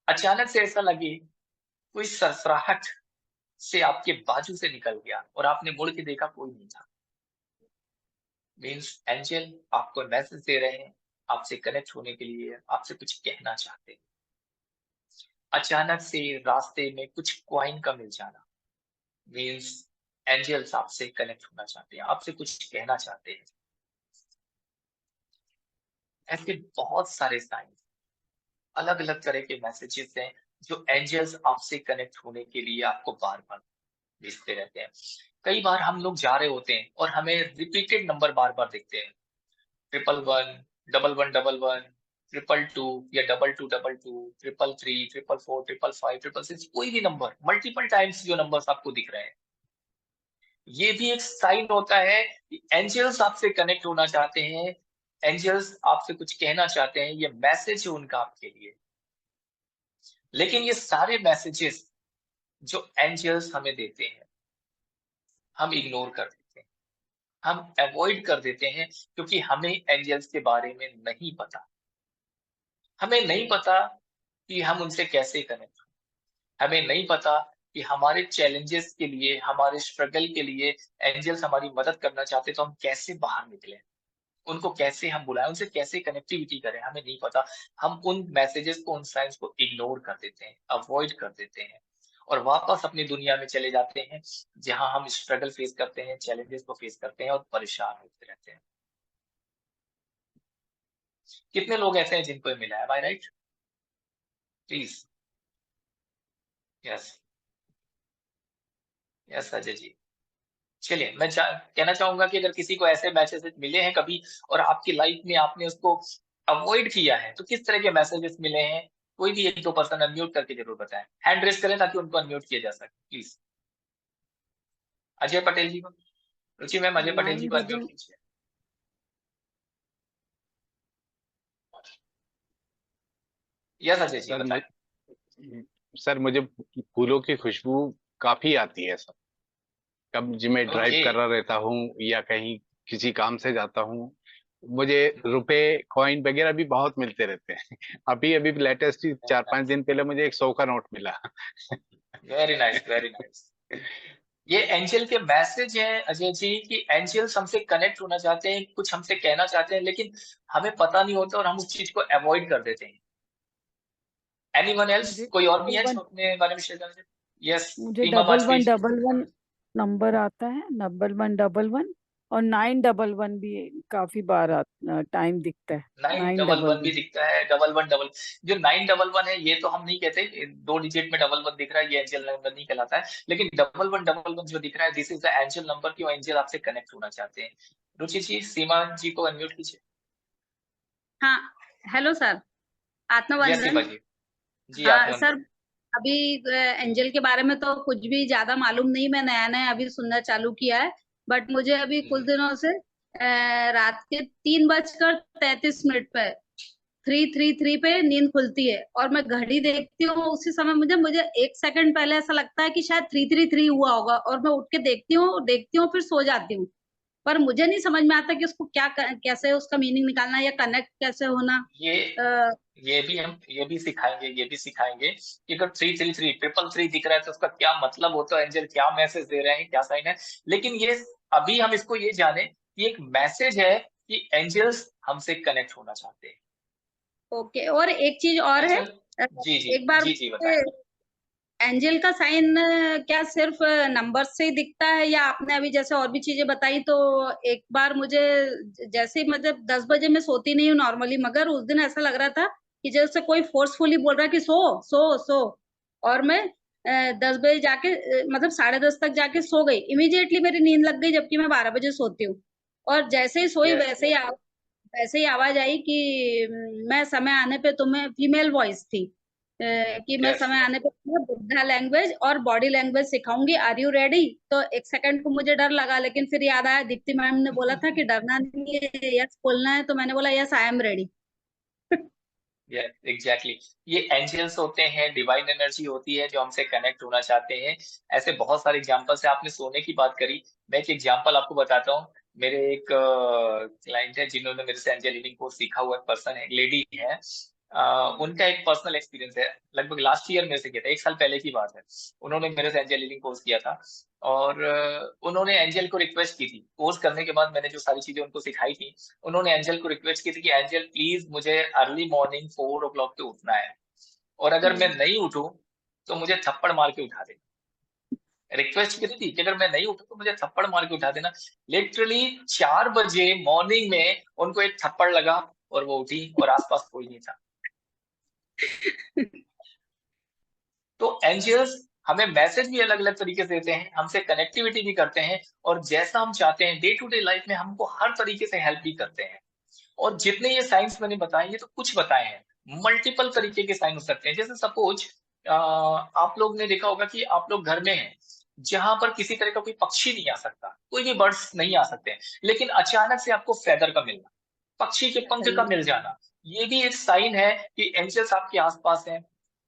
अचानक से ऐसा लगे कोई सरसराहट से आपके बाजू से निकल गया और आपने मुड़ के देखा, कोई नहीं था। मीन्स एंजल आपको मैसेज दे रहे हैं, आपसे कनेक्ट होने के लिए, आपसे कुछ कहना चाहते हैं। अचानक से रास्ते में कुछ कॉइन का मिल जाना, मीन्स एंजल्स आपसे कनेक्ट होना चाहते हैं, आपसे कुछ कहना चाहते हैं। ऐसे बहुत सारे साइन, अलग अलग तरह के मैसेजेस हैं जो एंजल्स आपसे कनेक्ट होने के लिए आपको बार बार भेजते रहते हैं। कई बार हम लोग जा रहे होते हैं और हमें रिपीटेड नंबर बार बार दिखते हैं, 111, 1111, 222 या 2222, 333, 444, 555, 666, कोई भी नंबर, मल्टीपल टाइम्स जो नंबर्स आपको दिख रहे हैं, ये भी एक साइन होता है कि एंजल्स आपसे कनेक्ट होना चाहते हैं, एंजल्स आपसे कुछ कहना चाहते हैं, ये मैसेज है उनका आपके लिए। लेकिन ये सारे मैसेजेस जो एंजल्स हमें देते हैं, हम इग्नोर कर देते हैं, हम अवॉइड कर देते हैं, क्योंकि हमें एंजल्स के बारे में नहीं पता। हमें नहीं पता कि हम उनसे कैसे कनेक्ट हों, हमें नहीं पता कि हमारे चैलेंजेस के लिए, हमारे स्ट्रगल के लिए एंजल्स हमारी मदद करना चाहते, तो हम कैसे बाहर निकलें, उनको कैसे हम बुलाएं, उनसे कैसे कनेक्टिविटी करें, हमें नहीं पता। हम उन मैसेजेस को, उन साइंस को इग्नोर कर देते हैं, अवॉइड कर देते हैं, और वापस अपनी दुनिया में चले जाते हैं, जहां हम स्ट्रगल फेस करते हैं, चैलेंजेस को फेस करते हैं और परेशान होते रहते हैं। कितने लोग ऐसे हैं जिनको ये मिला है? Bye right, please. Yes, yes Ajay ji. चलिए, मैं कहना चाहूंगा कि अगर किसी को ऐसे मैसेजेस मिले हैं कभी, और आपकी लाइफ में आपने उसको अवॉइड किया है, तो किस तरह के मैसेजेस मिले हैं? कोई भी एक दो पर्सन अनम्यूट करके जरूर बताएं, हैंड रेस करें ताकि उनको अनम्यूट किया जा सके, प्लीज। अजय पटेल जी को रुचि मैम, अजय पटेल जी नाइन को अनम्यूट डबल कीजिए। यस अजय जी सर बताएं। सर मुझे फूलों की खुशबू काफी आती है सर। कब जी मैं ड्राइव ओके। कर रहा रहता हूँ या कहीं किसी काम से जाता हूँ, मुझे रुपए कॉइन वगैरह भी बहुत मिलते रहते हैं। अभी अभी लेटेस्ट ही 4-5 दिन पहले मुझे 100 का नोट मिला। Very nice, very nice. ये एंजल के मैसेज है अजय जी कि एंजल्स हमसे कनेक्ट होना चाहते हैं, कुछ हमसे कहना चाहते हैं, लेकिन हमें पता नहीं होता और हम उस चीज को अवॉइड कर देते हैं। एनीवन एल्स, मुझे कोई और भी है डबल जो अपने बारे में शेयर करना चाहते? यस, मुझे सीमा Vajpayee ji. Double one number आता है, डबल वन और 911 भी काफी बार टाइम दिखता है। Nine nine double double one भी वन दिखता है, डबल वन डबल। जो 911 है ये तो हम नहीं कहते, 2 डिजिट में डबल वन दिख रहा है, ये एंजल नंबर नहीं कहलाता है। लेकिन डबल वन जो दिख रहा है, this is the angel number, क्यों एंजल आपसे कनेक्ट होना चाहते हैं। रुचि जी, सीमा जी को अनम्यूट कीजिए। हाँ, हेलो सर, यस सीमा आत्मवंदन। जी। जी हाँ आत्मन। सर, अभी एंजल के बारे में तो कुछ भी ज्यादा मालूम नहीं, मैं नया नया अभी सुनना चालू किया है। बट मुझे अभी कुछ दिनों से रात के 3:33 पे 3:33 पे नींद खुलती है और मैं घड़ी देखती हूँ, उसी समय मुझे मुझे 1 सेकंड पहले ऐसा लगता है कि शायद 3:33 हुआ होगा, और मैं उठ के देखती हूँ फिर सो जाती हूँ। पर मुझे नहीं समझ में आता कि उसको कैसे उसका मीनिंग निकालना या कनेक्ट कैसे होना। ये अ, ये भी सिखाएंगे, कि अगर 333 333 दिख रहा है तो उसका क्या मतलब होता है, एंजल क्या मैसेज दे रहे हैं, क्या साइन है। लेकिन ये अभी हम इसको ये जाने कि एक मैसेज है कि एंजल्स हमसे कनेक्ट होना चाहते हैं। ओके, और एक चीज और है। अच्छा। अ, जी जी एक बार जी जी बताएं। एंजल का साइन क्या सिर्फ नंबर से ही दिखता है, या आपने अभी जैसे और भी चीजें बताई, तो एक बार मुझे जैसे ही मतलब 10 बजे मैं सोती नहीं हूँ नॉर्मली, मगर उस दिन ऐसा लग रहा था कि जैसे कोई फोर्सफुली बोल रहा है कि सो सो सो, और मैं 10 बजे जाके मतलब 10:30 तक जाके सो गई। इमीडिएटली मेरी नींद लग गई, जबकि मैं 12 बजे सोती हूँ। और जैसे ही सोई यस यस वैसे ही आवाज आई कि मैं समय आने पे तुम्हें, फीमेल वॉइस थी, कि मैं यस समय यस। आने पे तुम्हें बुद्धा लैंग्वेज और बॉडी लैंग्वेज सिखाऊंगी, आर यू रेडी। तो 1 सेकंड को मुझे डर लगा, लेकिन फिर याद आया दीप्ति मैम ने बोला था कि डरना नहीं है, यस बोलना है, तो मैंने बोला yes I am ready. Yes exactly. ये एंजल्स होते हैं, डिवाइन एनर्जी होती है जो हमसे कनेक्ट होना चाहते हैं। ऐसे बहुत सारे एग्जांपल्स है। आपने सोने की बात करी, मैं एक एग्जांपल आपको बताता हूँ। मेरे एक क्लाइंट है जिन्होंने मेरे से एंजल हीलिंग कोर्स सीखा हुआ, एक पर्सन है, लेडी है। उनका एक पर्सनल एक्सपीरियंस है, लगभग लास्ट ईयर मेरे से किया था, 1 साल पहले की बात है। उन्होंने मेरे से एंजल हीलिंग कोर्स किया था और उन्होंने एंजल को रिक्वेस्ट की थी। कोर्स करने के बाद मैंने जो सारी चीजें उनको सिखाई थी, उन्होंने एंजल को रिक्वेस्ट की थी कि एंजल प्लीज मुझे अर्ली मॉर्निंग 4 o'clock पे उठना है, और अगर मैं नहीं उठूं तो मुझे थप्पड़ मार के उठा देना। रिक्वेस्ट की थी कि अगर मैं नहीं उठूं तो मुझे थप्पड़ मार के उठा देना। लिटरली 4 बजे मॉर्निंग में उनको एक थप्पड़ लगा और वो उठी और आसपास कोई नहीं था। तो एंजल्स हमें मैसेज भी अलग अलग तरीके से देते हैं, हमसे कनेक्टिविटी भी करते हैं, और जैसा हम चाहते हैं डे टू डे लाइफ में हमको हर तरीके से हेल्प भी करते हैं। और जितने ये साइंस मैंने बताए, ये तो कुछ बताए हैं, मल्टीपल तरीके के साइन हो सकते हैं। जैसे सपोज आप लोग ने देखा होगा कि आप लोग घर में हैं जहां पर किसी तरह का कोई पक्षी नहीं आ सकता, कोई भी बर्ड्स नहीं आ सकते हैं, लेकिन अचानक से आपको फेदर का मिलना, पक्षी के पंख का मिल जाना, ये भी एक साइन है कि एंजल्स आपके आसपास हैं।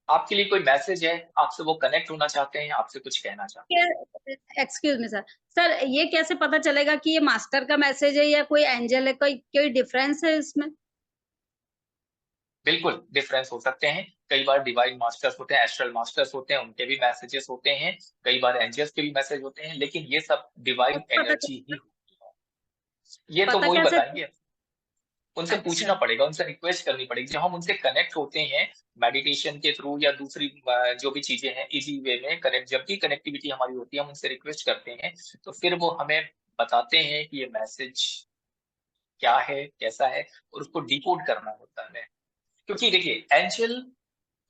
आपके लिए कोई मैसेज है, आपसे वो कनेक्ट होना चाहते हैं, आपसे कुछ कहना चाहते हैं। एक्सक्यूज मी सर, सर ये कैसे पता चलेगा कि ये मास्टर का मैसेज है या कोई एंजल है, कोई कोई डिफरेंस है इसमें? बिल्कुल डिफरेंस हो सकते हैं। कई बार डिवाइन मास्टर्स होते हैं, एस्ट्रल मास्टर्स होते हैं, उनके भी मैसेजेस होते हैं। कई बार एंजल्स के भी मैसेज होते हैं, लेकिन ये सब तो डिवाइन पता एनर्जी ही होती है। ये तो पता वही कैसे? बताएंगे। उनसे अच्छा, पूछना पड़ेगा, उनसे रिक्वेस्ट करनी पड़ेगी। जब हम उनसे कनेक्ट होते हैं मेडिटेशन के थ्रू या दूसरी जो भी चीजें हैं, इजी वे में कनेक्ट, जब भी कनेक्टिविटी हमारी होती है हम उनसे रिक्वेस्ट करते हैं, तो फिर वो हमें बताते हैं कि ये मैसेज क्या है, कैसा है, और उसको डिकोड करना होता है। क्योंकि देखिए एंजल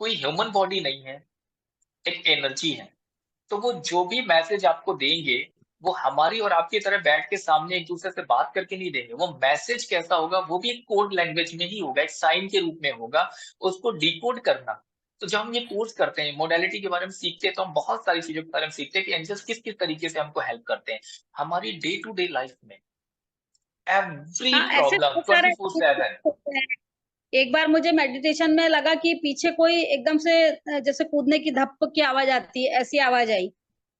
कोई ह्यूमन बॉडी नहीं है, एक एनर्जी है। तो वो जो भी मैसेज आपको देंगे, वो हमारी और आपकी तरह बैठ के सामने एक दूसरे से बात करके नहीं देंगे। वो मैसेज कैसा होगा, वो भी एक कोड लैंग्वेज में ही होगा, एक साइन के रूप में होगा। उसको डिकोड करना, तो जब हम ये कोर्स करते हैं, मोडालिटी के बारे में सीखते हैं, तो हम बहुत सारी चीजों के बारे में सीखते हैं कि एंजल्स किस किस तरीके से हमको हेल्प करते हैं हमारी डे टू डे लाइफ में, एवरी हाँ, ऐसे प्रॉब्लम बहुत सारे 24/7। होते हैं। एक बार मुझे मेडिटेशन में लगा कि पीछे कोई एकदम से जैसे कूदने की धप की आवाज आती है, ऐसी आवाज आई।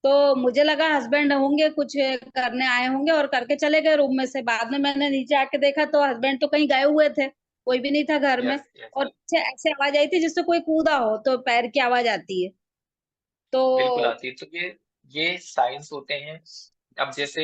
तो मुझे लगा हस्बैंड होंगे, कुछ करने आए होंगे और करके चले गए रूम में से। बाद में मैंने नीचे आके देखा तो हस्बैंड तो कहीं गए हुए थे, कोई भी नहीं था घर में। यस यस, और पीछे ऐसे आवाज आई थी जिससे कोई कूदा हो, तो पैर की आवाज आती है। बिल्कुल तो आती है। तो ये साइंस होते हैं। अब जैसे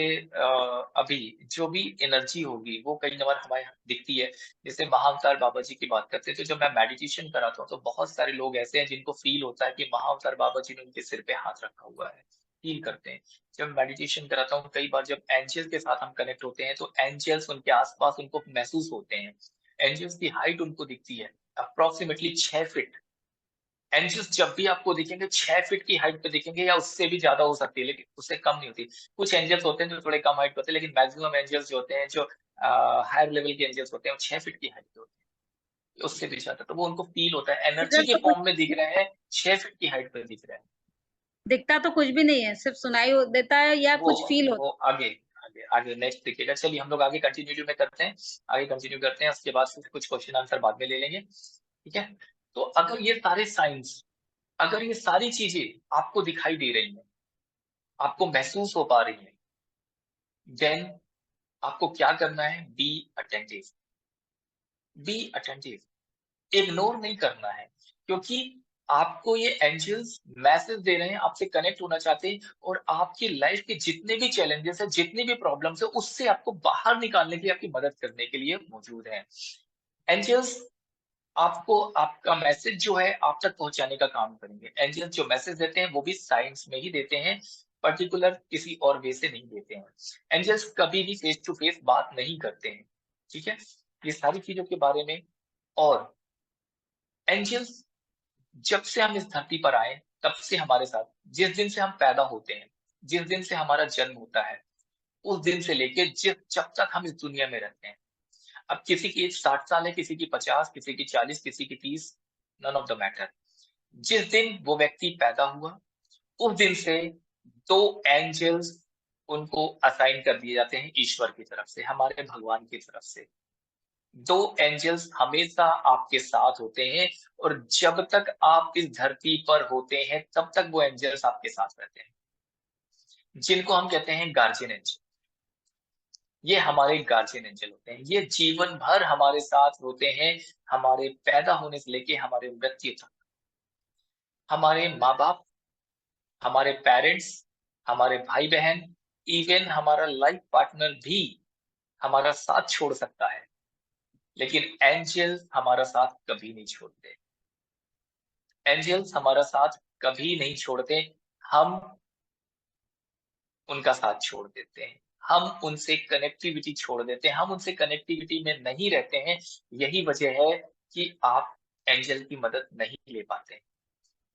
अभी जो भी एनर्जी होगी वो कई बार हमारे यहाँ दिखती है। जैसे महाअवतार बाबा जी की बात करते हैं, तो जब मैं मेडिटेशन कराता हूँ तो बहुत सारे लोग ऐसे हैं जिनको फील होता है कि महाअवतार बाबा जी ने उनके सिर पे हाथ रखा हुआ है, फील करते हैं। जब मेडिटेशन कराता हूँ कई बार जब एंजल्स के साथ हम कनेक्ट होते हैं तो एंजल्स उनके आसपास उनको महसूस होते हैं। एंजल्स की हाइट उनको दिखती है अप्रोक्सीमेटली 6 फीट। एंजल्स जब भी आपको दिखेंगे 6 फीट की हाइट पे दिखेंगे, या उससे भी ज्यादा हो सकती है लेकिन उससे कम नहीं होती। कुछ एंजल्स होते हैं जो थोड़े कम हाइट पे होते हैं, लेकिन मैक्सिमम एंजल्स जो होते हैं, जो हायर लेवल के एंजल्स होते हैं, वो 6 फीट की हाइट पे होते हैं, उससे भी ज्यादा। तो वो उनको फील होता है, एनर्जी इधर के तो कुछ फॉर्म में दिख रहे हैं, 6 फीट की हाइट पे दिख रहे हैं। दिखता तो कुछ भी नहीं है, सिर्फ सुनाई देता है या वो कुछ फील होता वो आगे आगे आगे नेक्स्ट दिखेगा। चलिए हम लोग आगे कंटिन्यू में करते हैं, आगे कंटिन्यू करते हैं, उसके बाद फिर कुछ क्वेश्चन आंसर बाद में ले लेंगे, ठीक है। तो अगर ये सारे साइंस, अगर ये सारी चीजें आपको दिखाई दे रही हैं, आपको महसूस हो पा रही है, देन आपको क्या करना है? Be attentive. Be attentive, ignore नहीं करना है, क्योंकि आपको ये एंजल्स मैसेज दे रहे हैं, आपसे कनेक्ट होना चाहते हैं, और आपकी लाइफ के जितने भी चैलेंजेस है, जितनी भी प्रॉब्लम्स है, उससे आपको बाहर निकालने के लिए, आपकी मदद करने के लिए मौजूद है। एंजल्स आपको आपका मैसेज जो है आप तक पहुंचाने का काम करेंगे। एंजल्स जो मैसेज देते हैं वो भी साइंस में ही देते हैं, पर्टिकुलर किसी और वे से नहीं देते हैं। एंजल्स कभी भी फेस टू फेस बात नहीं करते हैं, ठीक है। ये सारी चीजों के बारे में। और एंजल्स जब से हम इस धरती पर आए तब से हमारे साथ, जिस दिन से हम पैदा होते हैं, जिस दिन से हमारा जन्म होता है, उस दिन से लेके जब तक हम इस दुनिया में रहते हैं। अब किसी की एज 60 साल है, किसी की 50, किसी की 40, किसी की 30, नन ऑफ द मैटर। जिस दिन वो व्यक्ति पैदा हुआ उस दिन से 2 एंजल्स उनको असाइन कर दिए जाते हैं ईश्वर की तरफ से, हमारे भगवान की तरफ से। 2 एंजल्स हमेशा आपके साथ होते हैं, और जब तक आप इस धरती पर होते हैं तब तक वो एंजल्स आपके साथ रहते हैं, जिनको हम कहते हैं गार्जियन एंजल। ये हमारे गार्जियन एंजल होते हैं, ये जीवन भर हमारे साथ होते हैं, हमारे पैदा होने से लेके हमारे मृत्यु तक। हमारे माँ बाप, हमारे पेरेंट्स, हमारे भाई बहन, इवन हमारा लाइफ पार्टनर भी हमारा साथ छोड़ सकता है, लेकिन एंजल्स हमारा साथ कभी नहीं छोड़ते। एंजल्स हमारा साथ कभी नहीं छोड़ते, हम उनका साथ छोड़ देते हैं, हम उनसे कनेक्टिविटी छोड़ देते हैं, हम उनसे कनेक्टिविटी में नहीं रहते हैं। यही वजह है कि आप एंजल की मदद नहीं ले पाते।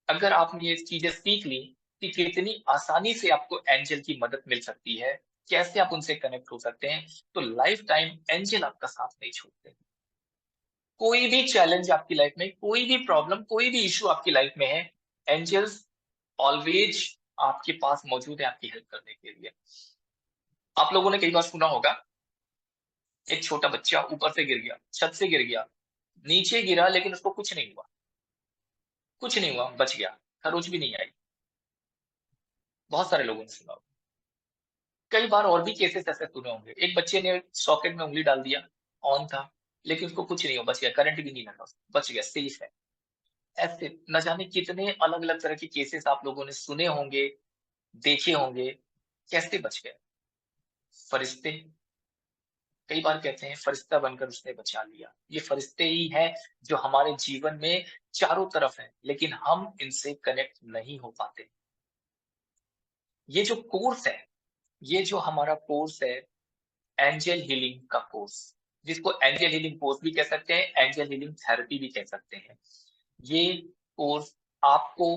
अगर आपने ये चीजें सीख ली कि कितनी आसानी से आपको एंजल की मदद मिल सकती है, कैसे आप उनसे कनेक्ट हो सकते हैं, तो लाइफ टाइम एंजल आपका साथ नहीं छोड़ते। कोई भी चैलेंज आपकी लाइफ में, कोई भी प्रॉब्लम, कोई भी इश्यू आपकी लाइफ में है, एंजल्स ऑलवेज आपके पास मौजूद है आपकी हेल्प करने के लिए। आप लोगों ने कई बार सुना होगा, एक छोटा बच्चा ऊपर से गिर गया, छत से गिर गया, नीचे गिरा लेकिन उसको कुछ नहीं हुआ, कुछ नहीं हुआ, बच गया, खरोच भी नहीं आई। बहुत सारे लोगों ने सुना होगा। कई बार और भी केसेस ऐसे सुने होंगे, एक बच्चे ने सॉकेट में उंगली डाल दिया, ऑन था, लेकिन उसको कुछ नहीं हुआ, बच गया, करंट भी नहीं लगा, बच गया, सेफ है। ऐसे न जाने कितने अलग अलग तरह के केसेस आप लोगों ने सुने होंगे, देखे होंगे, कैसे बच गए। फरिश्ते, कई बार कहते हैं फरिश्ता बनकर उसने बचा लिया। ये फरिश्ते ही हैं जो हमारे जीवन में चारों तरफ हैं, लेकिन हम इनसे कनेक्ट नहीं हो पाते। ये जो कोर्स है, ये जो हमारा कोर्स है, एंजल हीलिंग का कोर्स, जिसको एंजल हीलिंग कोर्स भी कह सकते हैं, एंजल हीलिंग थेरेपी भी कह सकते हैं। ये कोर्स आपको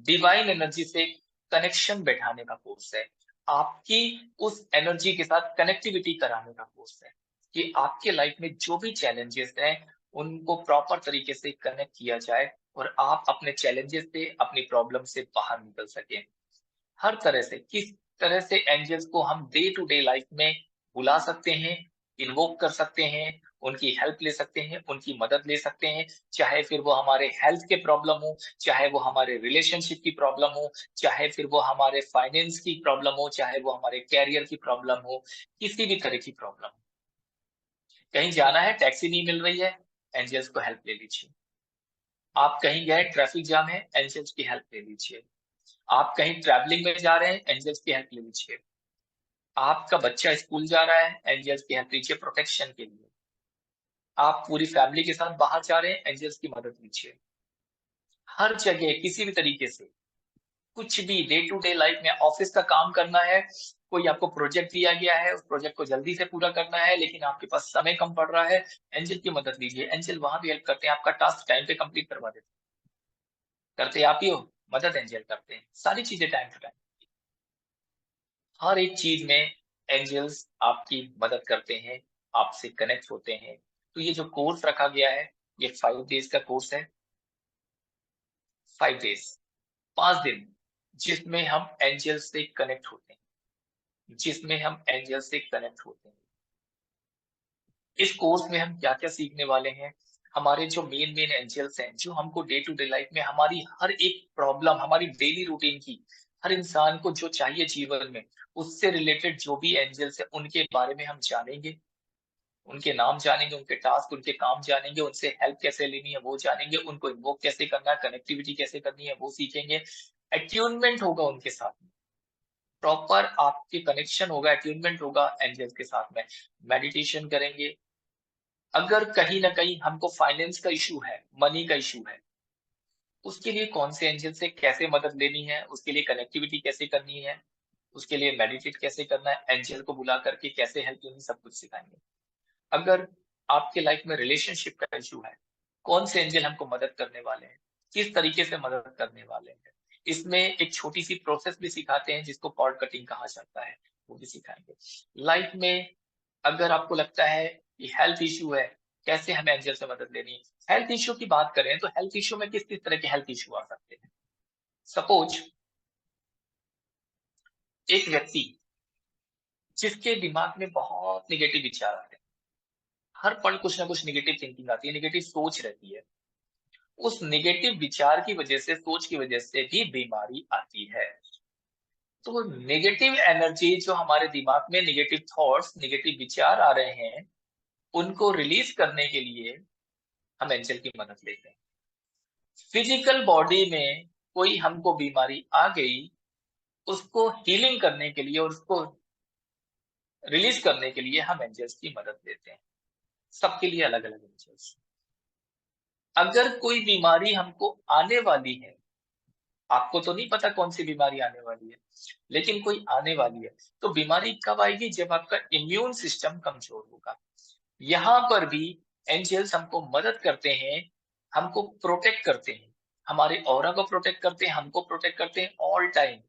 डिवाइन एनर्जी से कनेक्शन बैठाने का कोर्स है, आपकी उस एनर्जी के साथ कनेक्टिविटी कराने का कोर्स है, कि आपके लाइफ में जो भी चैलेंजेस हैं उनको प्रॉपर तरीके से कनेक्ट किया जाए, और आप अपने चैलेंजेस से, अपनी प्रॉब्लम से बाहर निकल सकें। हर तरह से, किस तरह से एंजल्स को हम डे टू डे लाइफ में बुला सकते हैं, इन्वोक कर सकते हैं, उनकी हेल्प ले सकते हैं, उनकी मदद ले सकते हैं, चाहे फिर वो हमारे हेल्थ के प्रॉब्लम हो, चाहे वो हमारे रिलेशनशिप की प्रॉब्लम हो, चाहे फिर वो हमारे फाइनेंस की प्रॉब्लम हो, चाहे वो हमारे कैरियर की प्रॉब्लम हो, किसी भी तरह की प्रॉब्लम हो। कहीं जाना है, टैक्सी नहीं मिल रही है, एंजल्स को हेल्प ले लीजिए। आप कहीं गए, ट्रैफिक जाम है, एंजल्स की हेल्प ले लीजिए। आप कहीं ट्रैवलिंग में जा रहे हैं, एंजल्स की हेल्प ले लीजिए। आपका बच्चा स्कूल जा रहा है, एंजल्स की हेल्प लीजिए प्रोटेक्शन के लिए। आप पूरी फैमिली के साथ बाहर जा रहे हैं, एंजल्स की मदद लीजिए। हर जगह किसी भी तरीके से, कुछ भी डे टू डे लाइफ में, ऑफिस का काम करना है, कोई आपको प्रोजेक्ट दिया गया है, उस प्रोजेक्ट को जल्दी से पूरा करना है, लेकिन आपके पास समय कम पड़ रहा है, एंजल की मदद लीजिए। एंजल वहां भी हेल्प करते हैं, आपका टास्क टाइम पे कंप्लीट करवा देते हैं। करते आप ही हो, मदद एंजल करते हैं, सारी चीजें टाइम टू टाइम। हर एक चीज में एंजल्स आपकी मदद करते हैं, आपसे कनेक्ट होते हैं। तो ये जो कोर्स रखा गया है, ये 5 डेज का कोर्स है। 5 डेज, 5 दिन, जिसमें हम एंजल से कनेक्ट होते हैं, जिसमें हम एंजल से कनेक्ट होते हैं। इस कोर्स में हम क्या क्या सीखने वाले हैं, हमारे जो मेन एंजल्स हैं, जो हमको डे टू डे लाइफ में हमारी हर एक प्रॉब्लम, हमारी डेली रूटीन की, हर इंसान को जो चाहिए जीवन में, उससे रिलेटेड जो भी एंजल्स है, उनके बारे में हम जानेंगे, उनके नाम जानेंगे, उनके टास्क, उनके काम जानेंगे, उनसे हेल्प कैसे लेनी है वो जानेंगे, उनको इन्वोक कैसे करना है, कनेक्टिविटी कैसे करनी है वो सीखेंगे। अट्यूनमेंट होगा उनके साथ में, प्रॉपर आपके कनेक्शन होगा, अट्यूनमेंट होगा एंजल्स के साथ में। मेडिटेशन करेंगे। अगर कहीं ना कहीं हमको फाइनेंस का इशू है, मनी का इशू है, उसके लिए कौन से एंजल से कैसे मदद लेनी है, उसके लिए कनेक्टिविटी कैसे करनी है, उसके लिए मेडिटेट कैसे करना है, एंजल को बुला करके कैसे हेल्प लेनी, सब कुछ सिखाएंगे। अगर आपके लाइफ में रिलेशनशिप का इशू है, कौन से एंजल हमको मदद करने वाले हैं, किस तरीके से मदद करने वाले हैं, इसमें एक छोटी सी प्रोसेस भी सिखाते हैं जिसको कॉर्ड कटिंग कहा जाता है, वो भी सिखाएंगे। लाइफ में अगर आपको लगता है कि हेल्थ इशू है, कैसे हमें एंजल से मदद लेनी है। हेल्थ इशू की बात करें तो हेल्थ इशू में किस किस तरह के हेल्थ इशू आ सकते हैं। सपोज एक व्यक्ति जिसके दिमाग में बहुत निगेटिव विचार आते हैं, हर पल कुछ ना कुछ निगेटिव थिंकिंग आती है, निगेटिव सोच रहती है, उस निगेटिव विचार की वजह से, सोच की वजह से भी बीमारी आती है। तो नेगेटिव एनर्जी, जो हमारे दिमाग में नेगेटिव थॉट्स, नेगेटिव विचार आ रहे हैं, उनको रिलीज करने के लिए हम एंजल की मदद लेते हैं। फिजिकल बॉडी में कोई हमको बीमारी आ गई, उसको हीलिंग करने के लिए और उसको रिलीज करने के लिए हम एंजल्स की मदद लेते हैं। सबके लिए अलग अलग एंजल्स। अगर कोई बीमारी हमको आने वाली है, आपको तो नहीं पता कौन सी बीमारी आने वाली है, लेकिन कोई आने वाली है, तो बीमारी कब आएगी, जब आपका इम्यून सिस्टम कमजोर होगा। यहाँ पर भी एंजल्स हमको मदद करते हैं, हमको प्रोटेक्ट करते हैं, हमारे ऑरा को प्रोटेक्ट करते हैं, हमको प्रोटेक्ट करते हैं ऑल टाइम,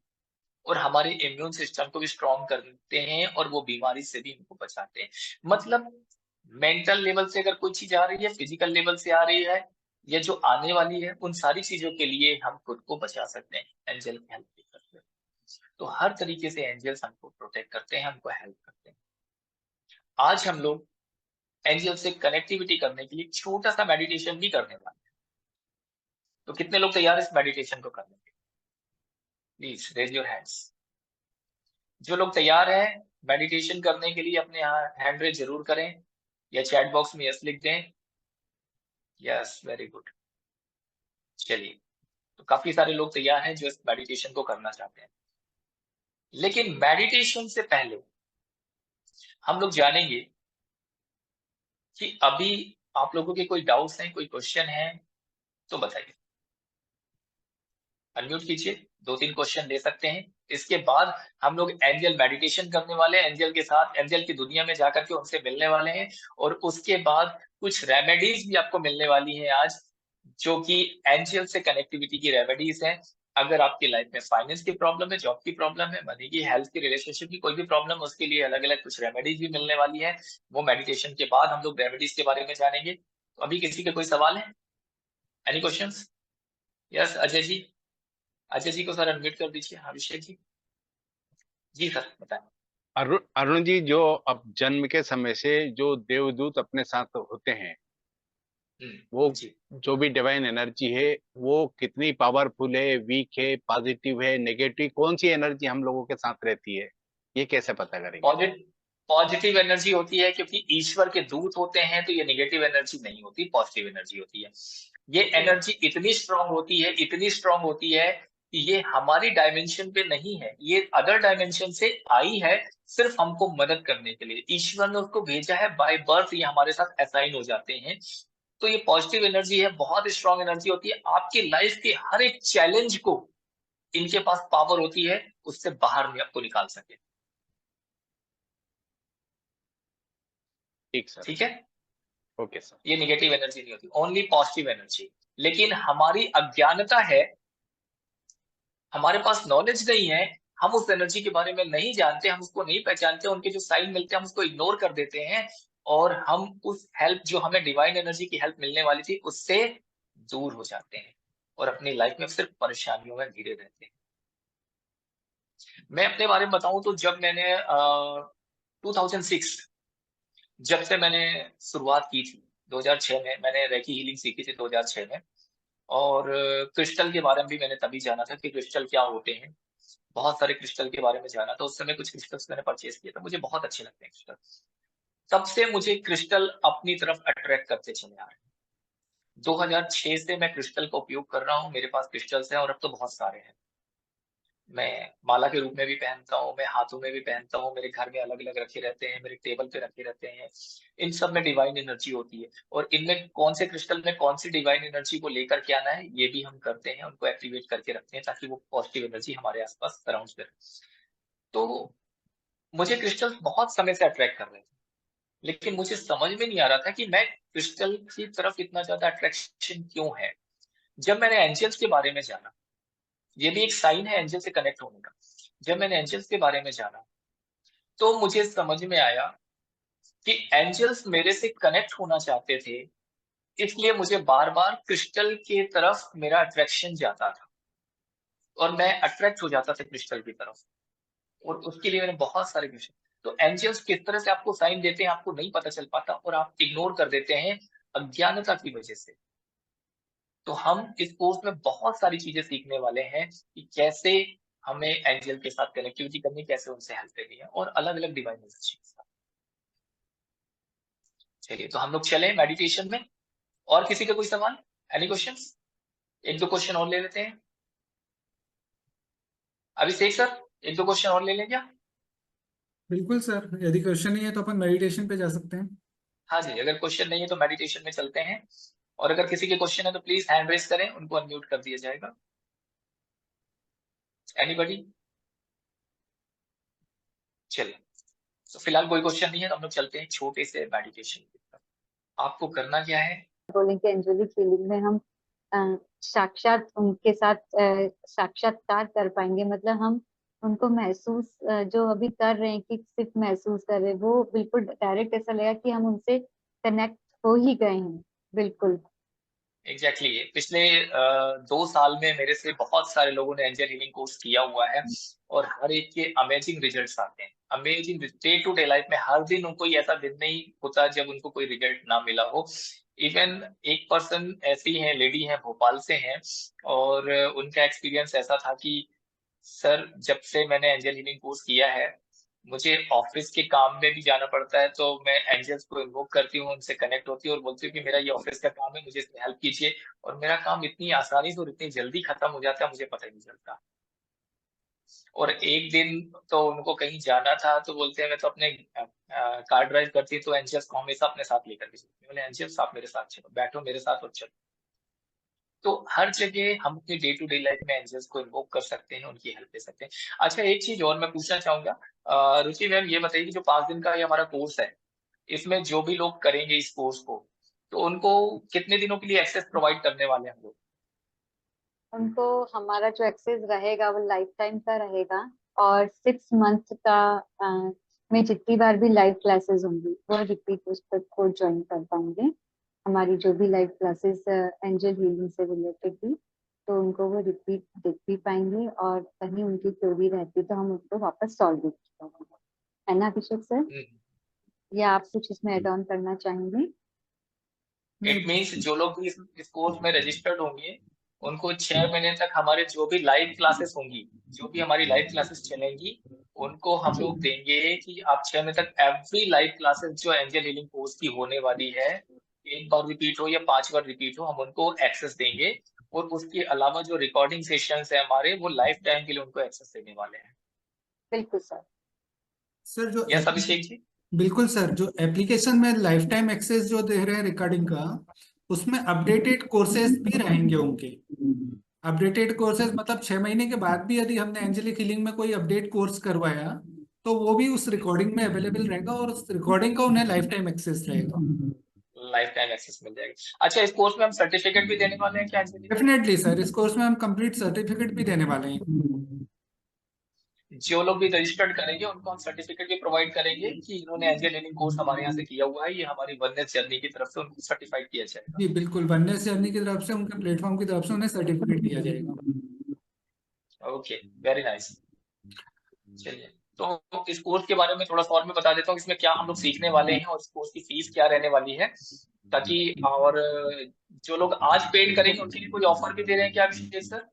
और हमारे इम्यून सिस्टम को भी स्ट्रॉन्ग करते हैं, और वो बीमारी से भी हमको बचाते हैं। मतलब मेंटल लेवल से अगर कोई चीज आ रही है, फिजिकल लेवल से आ रही है, या जो आने वाली है, उन सारी चीजों के लिए हम खुद को बचा सकते हैं, एंजल की हेल्प भी करते हैं। तो हर तरीके से एंजल्स हमको प्रोटेक्ट करते हैं, हमको हेल्प करते हैं। आज हम लोग एंजल से कनेक्टिविटी करने के लिए छोटा सा मेडिटेशन भी करने वाले हैं। तो कितने लोग तैयार हैं इस मेडिटेशन को करने के लिए? Please raise your hands. जो लोग तैयार हैं मेडिटेशन करने के लिए, अपने हैंड रेज जरूर करें, या चैट बॉक्स में यस लिख दें। Yes, very good. चलिए, तो काफी सारे लोग तैयार हैं जो इस मेडिटेशन को करना चाहते हैं। लेकिन मेडिटेशन से पहले हम लोग जानेंगे कि अभी आप लोगों के कोई डाउट्स हैं, कोई क्वेश्चन है तो बताइए, अनम्यूट कीजिए, 2-3 क्वेश्चन ले सकते हैं। इसके बाद हम लोग एंजल मेडिटेशन करने वाले हैं, एंजल के साथ, एंजल की दुनिया में जाकर के उनसे मिलने वाले हैं, और उसके बाद कुछ रेमेडीज भी आपको मिलने वाली हैं आज, जो कि एंजल से कनेक्टिविटी की रेमेडीज हैं। अगर आपकी लाइफ में फाइनेंस की प्रॉब्लम है, जॉब की प्रॉब्लम है, मनी की, हेल्थ की, रिलेशनशिप की कोई भी प्रॉब्लम, उसके लिए अलग अलग कुछ रेमेडीज भी मिलने वाली है। वो मेडिटेशन के बाद हम लोग रेमेडीज के बारे में जानेंगे। तो अभी किसी के कोई सवाल है? Any questions? यस अजय जी को सर अनम्यूट कर दीजिए। अभिषेक जी। जी सर बताएं। अरुण जी, जो अब जन्म के समय से जो देवदूत अपने साथ होते हैं, वो जी जो भी डिवाइन एनर्जी है, वो कितनी पावरफुल है, वीक है, पॉजिटिव है, नेगेटिव, कौन सी एनर्जी हम लोगों के साथ रहती है, ये कैसे पता करेंगे? पॉजिटिव एनर्जी होती है, क्योंकि ईश्वर के दूत होते हैं, तो ये नेगेटिव एनर्जी नहीं होती, पॉजिटिव एनर्जी होती है। ये एनर्जी इतनी स्ट्रांग होती है, इतनी स्ट्रांग होती है कि ये हमारी डायमेंशन पे नहीं है, ये अदर डायमेंशन से आई है सिर्फ हमको मदद करने के लिए। ईश्वर ने उसको भेजा है बाय बर्थ, ये हमारे साथ असाइन हो जाते हैं। तो ये पॉजिटिव एनर्जी है, बहुत स्ट्रांग एनर्जी होती है। आपकी लाइफ के हर एक चैलेंज को इनके पास पावर होती है उससे बाहर आपको निकाल सके। ठीक सर। ठीक है, ओके सर। ये नेगेटिव एनर्जी नहीं होती, ओनली पॉजिटिव एनर्जी। लेकिन हमारी अज्ञानता है, हमारे पास नॉलेज नहीं है, हम उस एनर्जी के बारे में नहीं जानते, हम उसको नहीं पहचानते, उनके जो साइन मिलते हैं हम उसको इग्नोर कर देते हैं, और हम उस हेल्प, जो हमें डिवाइन एनर्जी की हेल्प मिलने वाली थी, उससे दूर हो जाते हैं और अपनी लाइफ में सिर्फ परेशानियों में घिरे रहते हैं। मैं अपने बारे में बताऊं तो जब मैंने 2006 जब से मैंने शुरुआत की थी, 2006 में मैंने रेकी हीलिंग सीखी थी 2006 में। और क्रिस्टल के बारे में भी मैंने तभी जाना था कि क्रिस्टल क्या होते हैं, बहुत सारे क्रिस्टल के बारे में जाना था। उस समय कुछ क्रिस्टल्स मैंने परचेज किए थे, मुझे बहुत अच्छे लगते हैं क्रिस्टल। तब से मुझे क्रिस्टल अपनी तरफ अट्रैक्ट करते चले आ रहे हैं। 2006 से मैं क्रिस्टल का उपयोग कर रहा हूँ, मेरे पास क्रिस्टल्स हैं और अब तो बहुत सारे हैं। मैं माला के रूप में भी पहनता हूँ, मैं हाथों में भी पहनता हूँ, मेरे घर में अलग अलग रखे रहते हैं, मेरे टेबल पे रखे रहते हैं। इन सब में डिवाइन एनर्जी होती है, और इनमें कौन से क्रिस्टल में कौन सी डिवाइन एनर्जी को लेकर के आना है ये भी हम करते हैं, उनको एक्टिवेट करके रखते हैं ताकि वो पॉजिटिव एनर्जी हमारे आसपास सराउंड करे। तो मुझे क्रिस्टल बहुत समय से अट्रैक्ट कर रहे थे, लेकिन मुझे समझ में नहीं आ रहा था कि मैं क्रिस्टल की तरफ इतना ज्यादा अट्रैक्शन क्यों है। जब मैंने एंजल्स के बारे में जाना, ये भी एक साइन है एंजल से कनेक्ट होने का। जब मैंने एंजल्स के बारे में जाना तो मुझे समझ में आया कि एंजल्स मेरे से कनेक्ट होना चाहते थे, इसलिए मुझे बार बार क्रिस्टल के तरफ मेरा अट्रैक्शन जाता था और मैं अट्रैक्ट हो जाता था क्रिस्टल की तरफ, और उसके लिए मैंने बहुत सारे क्वेश्चन। तो एंजल्स किस तरह से आपको साइन देते हैं आपको नहीं पता चल पाता, और आप इग्नोर कर देते हैं अज्ञानता की वजह से। तो हम इस कोर्स में बहुत सारी चीजें सीखने वाले हैं कि कैसे हमें एंजल के साथ कनेक्टिविटी करनी, कैसे उनसे हेल्प करनी है, और अलग अलग डिवाइन एनर्जी के साथ। चलिए, तो हम लोग चले मेडिटेशन में। और किसी का कोई सवाल, एनी क्वेश्चंस? एक दो क्वेश्चन और ले लेते हैं। अभिषेक सर, एक दो क्वेश्चन और ले लें क्या? बिल्कुल सर, यदि क्वेश्चन नहीं है तो अपन मेडिटेशन पे जा सकते हैं। हाँ जी, अगर क्वेश्चन नहीं है तो मेडिटेशन में चलते हैं। और अगर किसी के क्वेश्चन है तो प्लीज हैंड रेस करें, उनको अनम्यूट कर दिया जाएगा। एनीबॉडी? चलिए, तो फिलहाल कोई क्वेश्चन नहीं है तो हम लोग चलते हैं छोटे से मेडिटेशन की तरफ। आपको करना क्या है? बोलेंगे एंजेलिक हीलिंग में हम साक्षात उनके साथ साक्षात्कार कर पाएंगे, मतलब हम उनको महसूस जो अभी कर रहे हैं कि सिर्फ महसूस कर रहे हैं, वो बिल्कुल डायरेक्ट ऐसा लगा कि हम उनसे कनेक्ट हो ही गए हैं। बिल्कुल एग्जैक्टली पिछले 2 साल में मेरे से बहुत सारे लोगों ने एंजल हीलिंग कोर्स किया हुआ है, और हर एक के अमेजिंग रिजल्ट्स आते हैं। Amazing day to day life में हर दिन उनको ऐसा दिन नहीं होता जब उनको कोई रिजल्ट ना मिला हो। इवन एक पर्सन ऐसी है, लेडी है, भोपाल से हैं, और उनका एक्सपीरियंस ऐसा था कि सर जब से मैंने एंजल हीलिंग कोर्स किया है, मुझे ऑफिस के काम में भी जाना पड़ता है तो मैं एंजल्स को इन्वोक करती हूँ, उनसे कनेक्ट होती हूँ और बोलती हूँ कि मेरा ये ऑफिस का काम है, मुझे इसमें हेल्प कीजिए, और मेरा काम इतनी आसानी से और इतनी जल्दी खत्म हो जाता है, मुझे पता ही नहीं चलता। और एक दिन तो उनको कहीं जाना था तो बोलते हैं मैं तो अपने कार ड्राइव करती हूँ तो एंजल्स को हमेशा अपने साथ लेकर के चलती हूँ। बोले एंजल्स आप मेरे साथ चलो, बैठो मेरे साथ और चलो। तो हर जगह हम अपनी डे टू डे लाइफ में एंजल्स को इन्वोक कर सकते हैं, उनकी हेल्प ले सकते हैं। अच्छा, एक चीज और मैं पूछना चाहूंगा, रुचि मैम ये बताइए कि जो 5 दिन का ये हमारा कोर्स है, इसमें जो भी लोग करेंगे इस कोर्स को, तो उनको कितने दिनों के लिए एक्सेस प्रोवाइड करने वाले हैं हम लोग? उनको हमारा जो एक्सेस रहेगा वो लाइफ टाइम का रहेगा, और 6 मंथ का में जितनी बार भी लाइव क्लासेस होंगी वो रिपीट उस पर को ज्वाइन कर पाएंगे, हमारी जो भी लाइव क्लासेस एंजल हीलिंग से रिलेटेड भी। तो उनको वो रिपीट देख भी पाएंगे, और कहीं उनकी क्वेरी रहती तो हम उसको वापस सॉल्व भी कर पाएंगे। है ना अभिषेक सर? या आप कुछ इसमें ऐड ऑन करना चाहेंगे? इट मीन्स जो लोग भी इस कोर्स में रजिस्टर्ड होंगे उनको 6 महीने तक हमारे जो भी लाइव क्लासेस होंगी, जो भी हमारी लाइव क्लासेस चलेंगी, उनको हम लोग देंगे कि आप 6 महीने तक एवरी लाइव क्लासेस जो एंजल हीलिंग कोर्स की होने वाली है, एक बार रिपीट हो या 5 बार रिपीट हो, हम उनको एक्सेस देंगे। और उसके अलावा जो रिकॉर्डिंग सेशंस है हमारे, वो लाइफ टाइम के लिए उनको एक्सेस देने वाले हैं। बिल्कुल सर। सर जो यस अभिषेक जी। बिल्कुल सर, जो एप्लीकेशन में लाइफ टाइम एक्सेस जो दे रहे हैं रिकॉर्डिंग का, उसमें अपडेटेड कोर्सेज भी रहेंगे उनके। अपडेटेड कोर्सेज मतलब 6 महीने के बाद भी यदि हमने एंजेलिक हीलिंग में कोई अपडेट कोर्स करवाया तो वो भी उस रिकॉर्डिंग में अवेलेबल रहेगा, और उस रिकॉर्डिंग का उन्हें लाइफ टाइम एक्सेस रहेगा। लाइफ टाइम एक्सेस मिल जाएगा। अच्छा, इस कोर्स में हम सर्टिफिकेट भी देने वाले हैं क्या एंजल हीलिंग? डेफिनेटली सर, इस कोर्स में हम कंप्लीट सर्टिफिकेट भी देने वाले हैं। जो लोग भी रजिस्टर्ड करेंगे उनको हम सर्टिफिकेट भी प्रोवाइड करेंगे कि इन्होंने एंजल हीलिंग कोर्स हमारे यहाँ से किया हुआ है, ये हमारी वननेस जर्नी की तरफ से उनको सर्टिफाइड किया जाएगा। जी बिल्कुल, वननेस जर्नी की तरफ से, उनके प्लेटफॉर्म की तरफ से उन्हें सर्टिफिकेट दिया जाएगा। Okay, very nice. चलिए, तो इस कोर्स के बारे में थोड़ा सा और मैं बता देता हूँ, इसमें क्या हम लोग सीखने वाले हैं और इस कोर्स की फीस क्या रहने वाली है, ताकि और जो लोग आज पेड करेंगे उनके लिए कोई ऑफर भी दे रहे हैं क्या अभिषेक सर?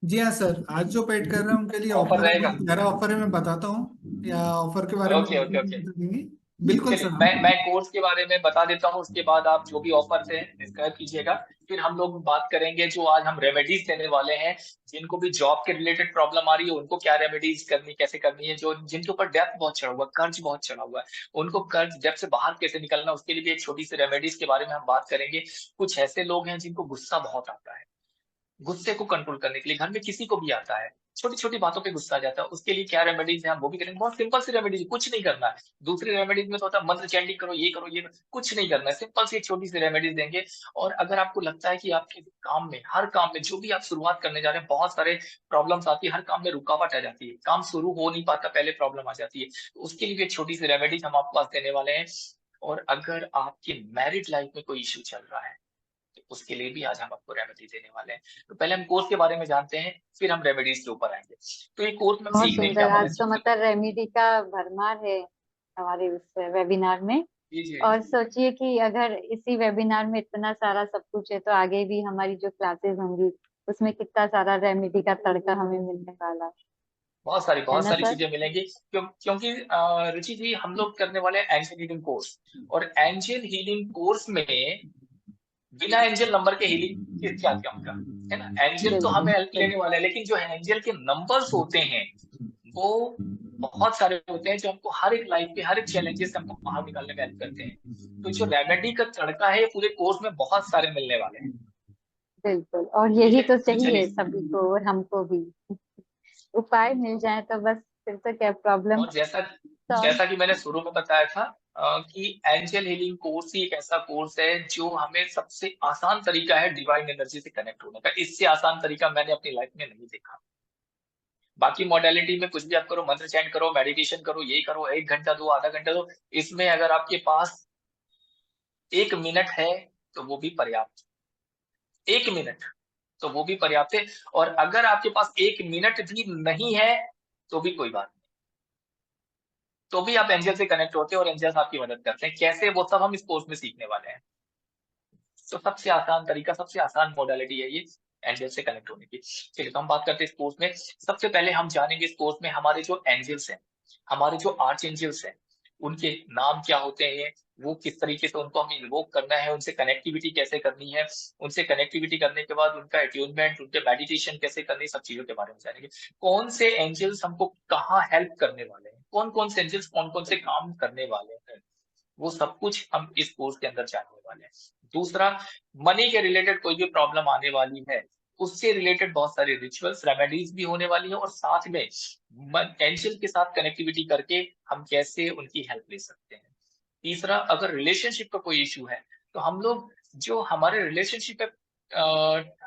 जी हाँ सर, आज जो पेड कर रहे हैं उनके लिए ऑफर ऑफर है, रहेगा? बहुत प्यारा ऑफर है, मैं बताता हूँ, या ऑफर के बारे में ओके ओके ओके। बता देंगे। बिल्कुल चलिए, सर। मैं कोर्स के बारे में बता देता हूँ, उसके बाद आप जो भी ऑफर्स हैं डिस्क्राइब कीजिएगा। फिर हम लोग बात करेंगे जो आज हम रेमेडीज देने वाले हैं, जिनको भी जॉब के रिलेटेड प्रॉब्लम आ रही है उनको क्या रेमेडीज करनी, कैसे करनी है, जो जिनके ऊपर डेब्ट बहुत चढ़ा हुआ है, कर्ज बहुत चढ़ा हुआ है, उनको कर्ज डेब्ट से बाहर कैसे निकलना, उसके लिए भी एक छोटी सी रेमेडीज के बारे में हम बात करेंगे। कुछ ऐसे लोग हैं जिनको गुस्सा बहुत आता है, गुस्से को कंट्रोल करने के लिए घर में किसी को भी आता है, छोटी छोटी बातों पे गुस्सा आ जाता है, उसके लिए क्या रेमेडीज है हम वो भी करेंगे। बहुत सिंपल सी रेमेडीज, कुछ नहीं करना है। दूसरी रेमेडीज में तो होता है मंत्र चैंटिंग करो, ये करो, ये करो, कुछ नहीं करना है, सिंपल सी एक छोटी सी रेमेडीज देंगे। और अगर आपको लगता है कि आपके काम में, हर काम में जो भी आप शुरुआत करने जा रहे हैं, बहुत सारे प्रॉब्लम्स आती है, हर काम में रुकावट आ जाती है, काम शुरू हो नहीं पाता, पहले प्रॉब्लम आ जाती है, तो उसके लिए भी एक छोटी सी रेमेडीज हम आपको पास देने वाले हैं। और अगर आपकी मैरिड लाइफ में कोई इश्यू चल रहा है तो उसके लिए भी आज हम आपको रेमेडी देने वाले हैं। तो पहले हम कोर्स के बारे में जानते हैं, फिर हम रेमेडीज के ऊपर आएंगे। तो ये कोर्स में हम बहुत सीखने सुंदर, क्या वाले आज तो मतलब रेमेडी का भरमार है हमारे इस वेबिनार में। हैं? और सोचिए कि अगर इसी वेबिनार में इतना सारा सब कुछ है, तो आगे भी हमारी जो क्लासेस होंगी उसमें कितना सारा रेमेडी का तड़का हमें मिलने वाला बहुत है ना सारी सर? चीजें मिलेंगी, क्योंकि रुचि जी, हम लोग करने वाले हैं एंजल हीलिंग कोर्स। और एंजल हीलिंग कोर्स में बिना एंजल नंबर के हीलिंग के क्या क्या होगा, है ना? एंजल तो हमें हेल्प लेने वाला है, लेकिन जो एंजल के नंबर्स होते हैं वो बहुत सारे होते हैं, जो हमको हर एक लाइफ के हर एक चैलेंजेस से हमको बाहर निकालने में हेल्प करते हैं। तो जो रेमेडी का तड़का है पूरे कोर्स में बहुत सारे मिलने वाले हैं। बिल्कुल, और ठीक यही है, तो तो चाहिए चलिए। सभी को, और हमको भी उपाय मिल जाए तो बस, फिर तो क्या प्रॉब्लम और जैसा सॉल्व। जैसा कि मैंने शुरू में बताया था, कि एंजल हीलिंग कोर्स ही एक ऐसा कोर्स है जो हमें सबसे आसान तरीका है डिवाइन एनर्जी से कनेक्ट होने का। इससे आसान तरीका मैंने अपनी लाइफ में नहीं देखा। बाकी मॉडलिटी में कुछ भी आप करो, मंत्र चैंट करो, मेडिटेशन करो, ये करो, 1 घंटा दो, आधा घंटा दो, इसमें अगर आपके पास 1 मिनट है तो वो भी पर्याप्त। 1 मिनट तो वो भी पर्याप्त है। और अगर आपके पास 1 मिनट भी नहीं है तो भी कोई बात नहीं, तो भी आप एंजल से कनेक्ट होते हैं और एंजल्स आपकी मदद करते हैं। कैसे, वो सब हम इस कोर्स में सीखने वाले हैं। तो सबसे आसान तरीका, सबसे आसान मॉडलिटी है ये एंजल से कनेक्ट होने की। चलिए, तो हम बात करते हैं इस कोर्स में। सबसे पहले हम जानेंगे इस कोर्स में हमारे जो एंजल्स हैं, हमारे जो आर्च एंजल्स हैं, उनके नाम क्या होते हैं, वो किस तरीके से उनको हमें इन्वोक करना है, उनसे कनेक्टिविटी कैसे करनी है, उनसे कनेक्टिविटी करने के बाद उनका अट्यूनमेंट, उनके मेडिटेशन कैसे करनी, सब चीजों के बारे में जानेंगे। कौन से एंजल्स हमको कहाँ हेल्प करने वाले हैं, कौन कौन से एंजल्स कौन कौन से काम करने वाले हैं, वो सब कुछ हम इस कोर्स के अंदर जानने वाले हैं। दूसरा, मनी के रिलेटेड कोई भी प्रॉब्लम आने वाली है, उससे रिलेटेड बहुत सारी रिचुअल्स, रेमेडीज भी होने वाली है, और साथ में एंजल के साथ कनेक्टिविटी करके हम कैसे उनकी हेल्प ले सकते हैं। तीसरा, अगर रिलेशनशिप का कोई इश्यू है तो हम लोग, जो हमारे रिलेशनशिप है,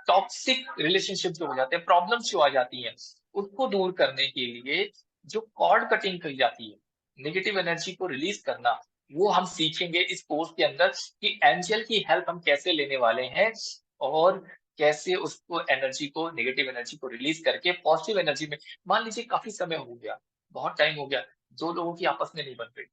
टॉक्सिक रिलेशनशिप जो हो जाते हैं, प्रॉब्लम्स जो आ जाती हैं, उसको दूर करने के लिए जो कॉर्ड कटिंग की जाती है, नेगेटिव एनर्जी को रिलीज करना, वो हम सीखेंगे इस कोर्स के अंदर कि एंजल की हेल्प हम कैसे लेने वाले हैं। और कैसे उसको एनर्जी को, नेगेटिव एनर्जी को रिलीज करके पॉजिटिव एनर्जी में, मान लीजिए काफी समय हो गया, बहुत टाइम हो गया, दो लोगों की आपस में नहीं बन रही,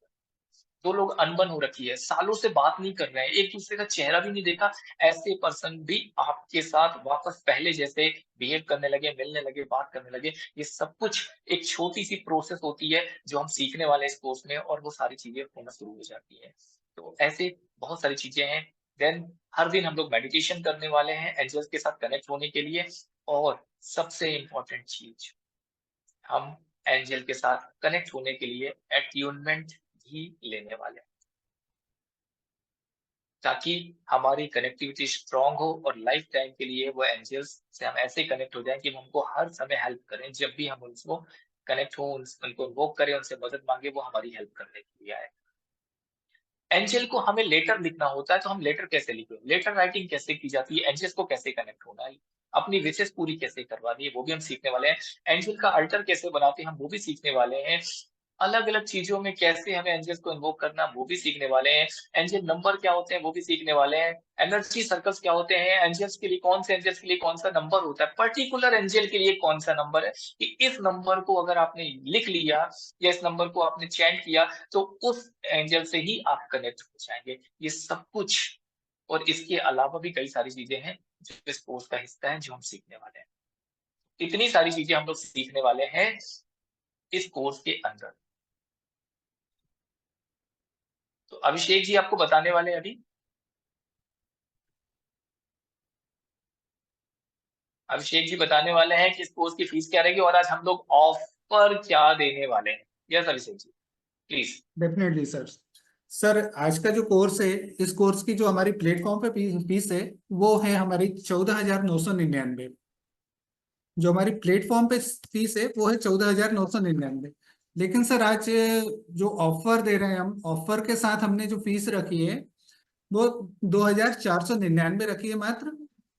दो लोग अनबन हो रखी है, सालों से बात नहीं कर रहे हैं, एक दूसरे का चेहरा भी नहीं देखा, ऐसे पर्सन भी आपके साथ वापस पहले जैसे बिहेव करने लगे, मिलने लगे, बात करने लगे। ये सब कुछ एक छोटी सी प्रोसेस होती है जो हम सीखने वाले हैं इस कोर्स में, और वो सारी चीजें होना शुरू हो जाती है। तो ऐसे बहुत सारी चीजें हैं। देन हर दिन हम लोग मेडिटेशन करने वाले हैं एंजल्स के साथ कनेक्ट होने के लिए, और सबसे इम्पोर्टेंट चीज, हम एंजल के साथ कनेक्ट होने के लिए अट्यूनमेंट भी लेने वाले हैं, ताकि हमारी कनेक्टिविटी स्ट्रांग हो और लाइफ टाइम के लिए वो एंजल्स से हम ऐसे कनेक्ट हो जाएं कि हम उनको हर समय हेल्प करें। जब भी हम उनको कनेक्ट हो, उनको इन्वोक करें, उनसे मदद मांगे, वो हमारी हेल्प करने के लिए आए। एंजल को हमें लेटर लिखना होता है, तो हम लेटर कैसे लिखें, लेटर राइटिंग कैसे की जाती है, एंजल्स को कैसे कनेक्ट होना है, अपनी विशेष पूरी कैसे करवानी है, वो भी हम सीखने वाले हैं। एंजल का अल्टर कैसे बनाते हैं, हम वो भी सीखने वाले हैं। अलग अलग चीजों में कैसे हमें एंजल्स को इन्वोक करना, वो भी सीखने वाले हैं। एंजल नंबर क्या होते हैं, वो भी सीखने वाले हैं। एनर्जी सर्कल्स क्या होते हैं, एंजल्स के लिए कौन से एंजल्स के लिए कौन सा नंबर होता है, पर्टिकुलर एंजल के लिए कौन सा नंबर है, कि इस नंबर को अगर आपने लिख लिया या इस नंबर को आपने चैंट किया तो उस एंजल से ही आप कनेक्ट हो जाएंगे। ये सब कुछ और इसके अलावा भी कई सारी चीजें हैं जो इस कोर्स का हिस्सा है, जो हम सीखने वाले हैं। इतनी सारी चीजें हम लोग सीखने वाले हैं इस कोर्स के अंदर। तो अभिषेक जी आपको बताने वाले हैं अभी, अभिषेक जी बताने वाले हैं कि इस कोर्स की फीस क्या रहेगी और आज हम लोग ऑफर क्या देने वाले हैं। Yes Abhishek ji please. Definitely sir. Sir आज का जो कोर्स है, इस कोर्स की जो हमारी प्लेटफॉर्म पे फीस है वो है हमारी 14,999। जो हमारी प्लेटफॉर्म पे फीस है वो है 14,999। लेकिन सर आज जो ऑफर दे रहे हैं, हम ऑफर के साथ हमने जो फीस रखी है वो 2,499 रखी है मात्र।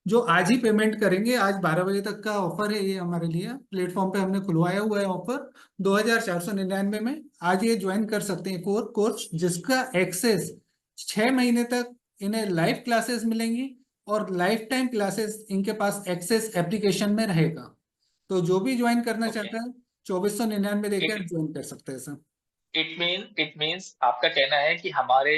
जो आज ही पेमेंट करेंगे, आज 12 बजे तक का ऑफर है ये हमारे लिए, प्लेटफॉर्म पे हमने खुलवाया हुआ है ऑफर। 2,499 में आज ये ज्वाइन कर सकते हैं कोर्स, जिसका एक्सेस 6 महीने तक इन्हें लाइव क्लासेस मिलेंगी और लाइफ टाइम क्लासेस इनके पास एक्सेस एप्लीकेशन में रहेगा। तो जो भी ज्वाइन करना चाहता है 2,499 देकर ज्वाइन कर सकते हैं सर। इट मीन्स आपका कहना है कि हमारे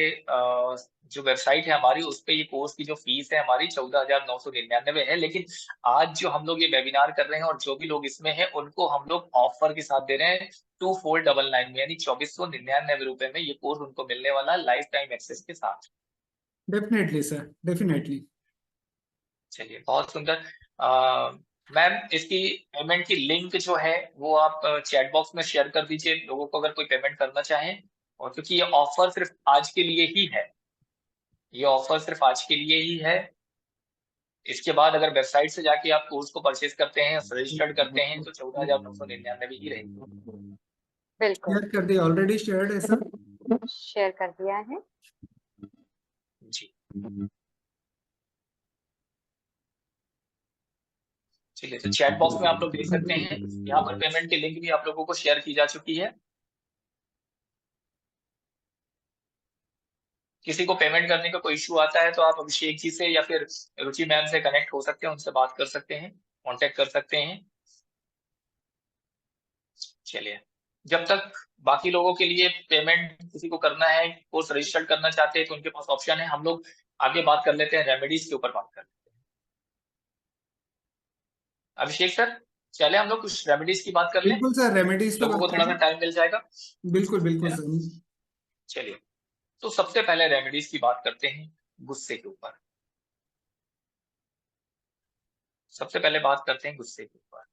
जो वेबसाइट है हमारी, उस पे ये कोर्स की जो फीस है हमारी 14,999 है, लेकिन आज जो हम लोग ये वेबिनार कर रहे हैं और जो भी लोग इसमें हैं उनको हम लोग ऑफर के साथ दे रहे हैं 2499 में, यानी 2,499 रुपए में ये कोर्स उनको मिलने वाला है लाइफ टाइम एक्सेस के साथ। Definitely sir, definitely. चलिए बहुत सुंदर। मैम इसकी पेमेंट की लिंक जो है वो आप चैट बॉक्स में शेयर कर दीजिए लोगों को, अगर कोई पेमेंट करना चाहे। और क्योंकि ये ऑफर सिर्फ आज के लिए ही है, ये ऑफर सिर्फ आज के लिए ही है। इसके बाद अगर वेबसाइट से जाके आप कोर्स को परचेज करते हैं, रजिस्टर्ड करते हैं, तो 14,999 ही रहेगी। बिल्कुल शेयर कर दिया, ऑलरेडी शेयर्ड है सर। शेयर कर दिया है जी। चलिए तो चैट बॉक्स में आप लोग देख सकते हैं, यहाँ पर पेमेंट की लिंक भी आप लोगों को शेयर की जा चुकी है। किसी को पेमेंट करने का कोई इशू आता है तो आप अभिषेक जी से या फिर रुचि मैम से कनेक्ट हो सकते हैं, उनसे बात कर सकते हैं, कांटेक्ट कर सकते हैं। चलिए जब तक बाकी लोगों के लिए पेमेंट किसी को करना है, कोर्स रजिस्टर करना चाहते हैं तो उनके पास ऑप्शन है। हम लोग आगे बात कर लेते हैं, रेमेडीज के ऊपर बात कर लेते हैं। अभिषेक सर चले हम लोग कुछ रेमेडीज की बात कर लें, बिल्कुल सर, रेमेडीज पे लोगों को बात थोड़ा सा करें। टाइम मिल जाएगा। बिल्कुल बिल्कुल सर। चलिए तो सबसे पहले रेमेडीज की बात करते हैं गुस्से के ऊपर। सबसे पहले बात करते हैं गुस्से के ऊपर।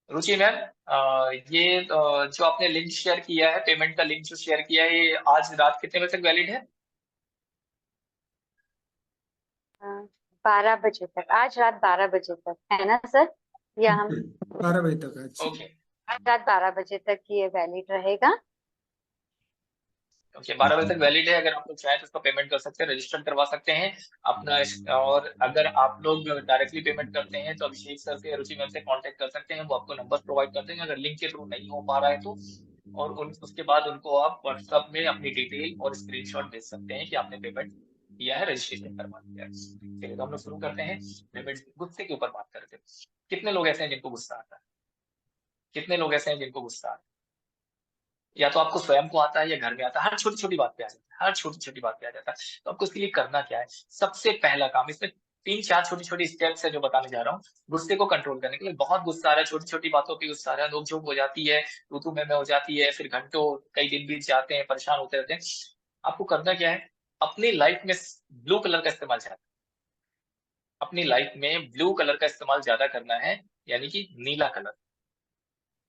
रुचि मैम ये जो आपने लिंक शेयर किया है, पेमेंट का लिंक जो शेयर किया है, ये आज रात कितने बजे तक वैलिड है? 12 बजे तक, आज रात 12 बजे तक है ना सर? या हम 12 बजे तक आज। ओके आज रात 12 बजे तक ये वैलिड रहेगा। ओके 12 बजे तक वैलिड है। अगर आप लोग चाहें तो उसका पेमेंट कर सकते हैं, रजिस्टर करवा सकते हैं अपना। और अगर आप लोग डायरेक्टली पेमेंट करते हैं तो अभिषेक सर से, रुचि मैम से कांटेक्ट कर सकते हैं, वो आपको नंबर प्रोवाइड कर देंगे अगर लिंक के थ्रू नहीं हो पा रहा है तो। और उसके बाद उनको आप व्हाट्सएप में अपनी डिटेल और स्क्रीनशॉट भेज सकते हैं कि आपने पेमेंट किया है, रजिस्ट्रेशन करवा दिया है। चलिए तो हम लोग शुरू करते हैं। गुस्से के ऊपर बात करते हैं। कितने लोग ऐसे हैं जिनको गुस्सा आता है? कितने लोग ऐसे हैं जिनको गुस्सा आता है? या तो आपको स्वयं को आता है या घर में आता है, हर छोटी छोटी बात पे आ जाता है, हर छोटी छोटी बात पे आ जाता है। तो आपको इसके लिए करना क्या है? सबसे पहला काम, इसमें 3-4 छोटी छोटी स्टेप्स है जो बताने जा रहा हूँ गुस्से को कंट्रोल करने के लिए। बहुत गुस्सा आ रहा है, छोटी छोटी बातों पे गुस्सा आ रहा है, नोक-झोंक हो जाती है, तू-तू मैं-मैं हो जाती है, फिर घंटों कई दिन बीत जाते हैं, परेशान होते रहते हैं। आपको करना क्या है? अपनी लाइफ में ब्लू कलर का इस्तेमाल ज्यादा, अपनी लाइफ में ब्लू कलर का इस्तेमाल ज्यादा करना है, यानी कि नीला कलर।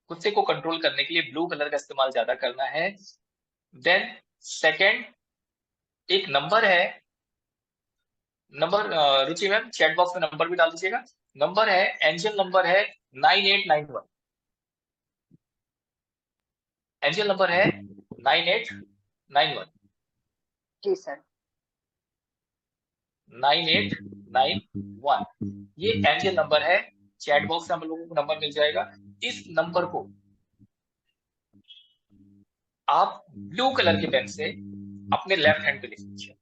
गुस्से को कंट्रोल करने के लिए ब्लू कलर का इस्तेमाल ज्यादा करना है। देन सेकंड, एक नंबर है, नंबर रुचि मैम चैट बॉक्स में नंबर भी डाल दीजिएगा। नंबर है, एंजल नंबर है 9891। एंजल नंबर है 9891। जी सर। 9891 ये एंजल नंबर है। चैट बॉक्स में हम लोगों को नंबर मिल जाएगा। इस नंबर को आप ब्लू कलर के पेन से अपने लेफ्ट हैंड पे लिख लीजिए।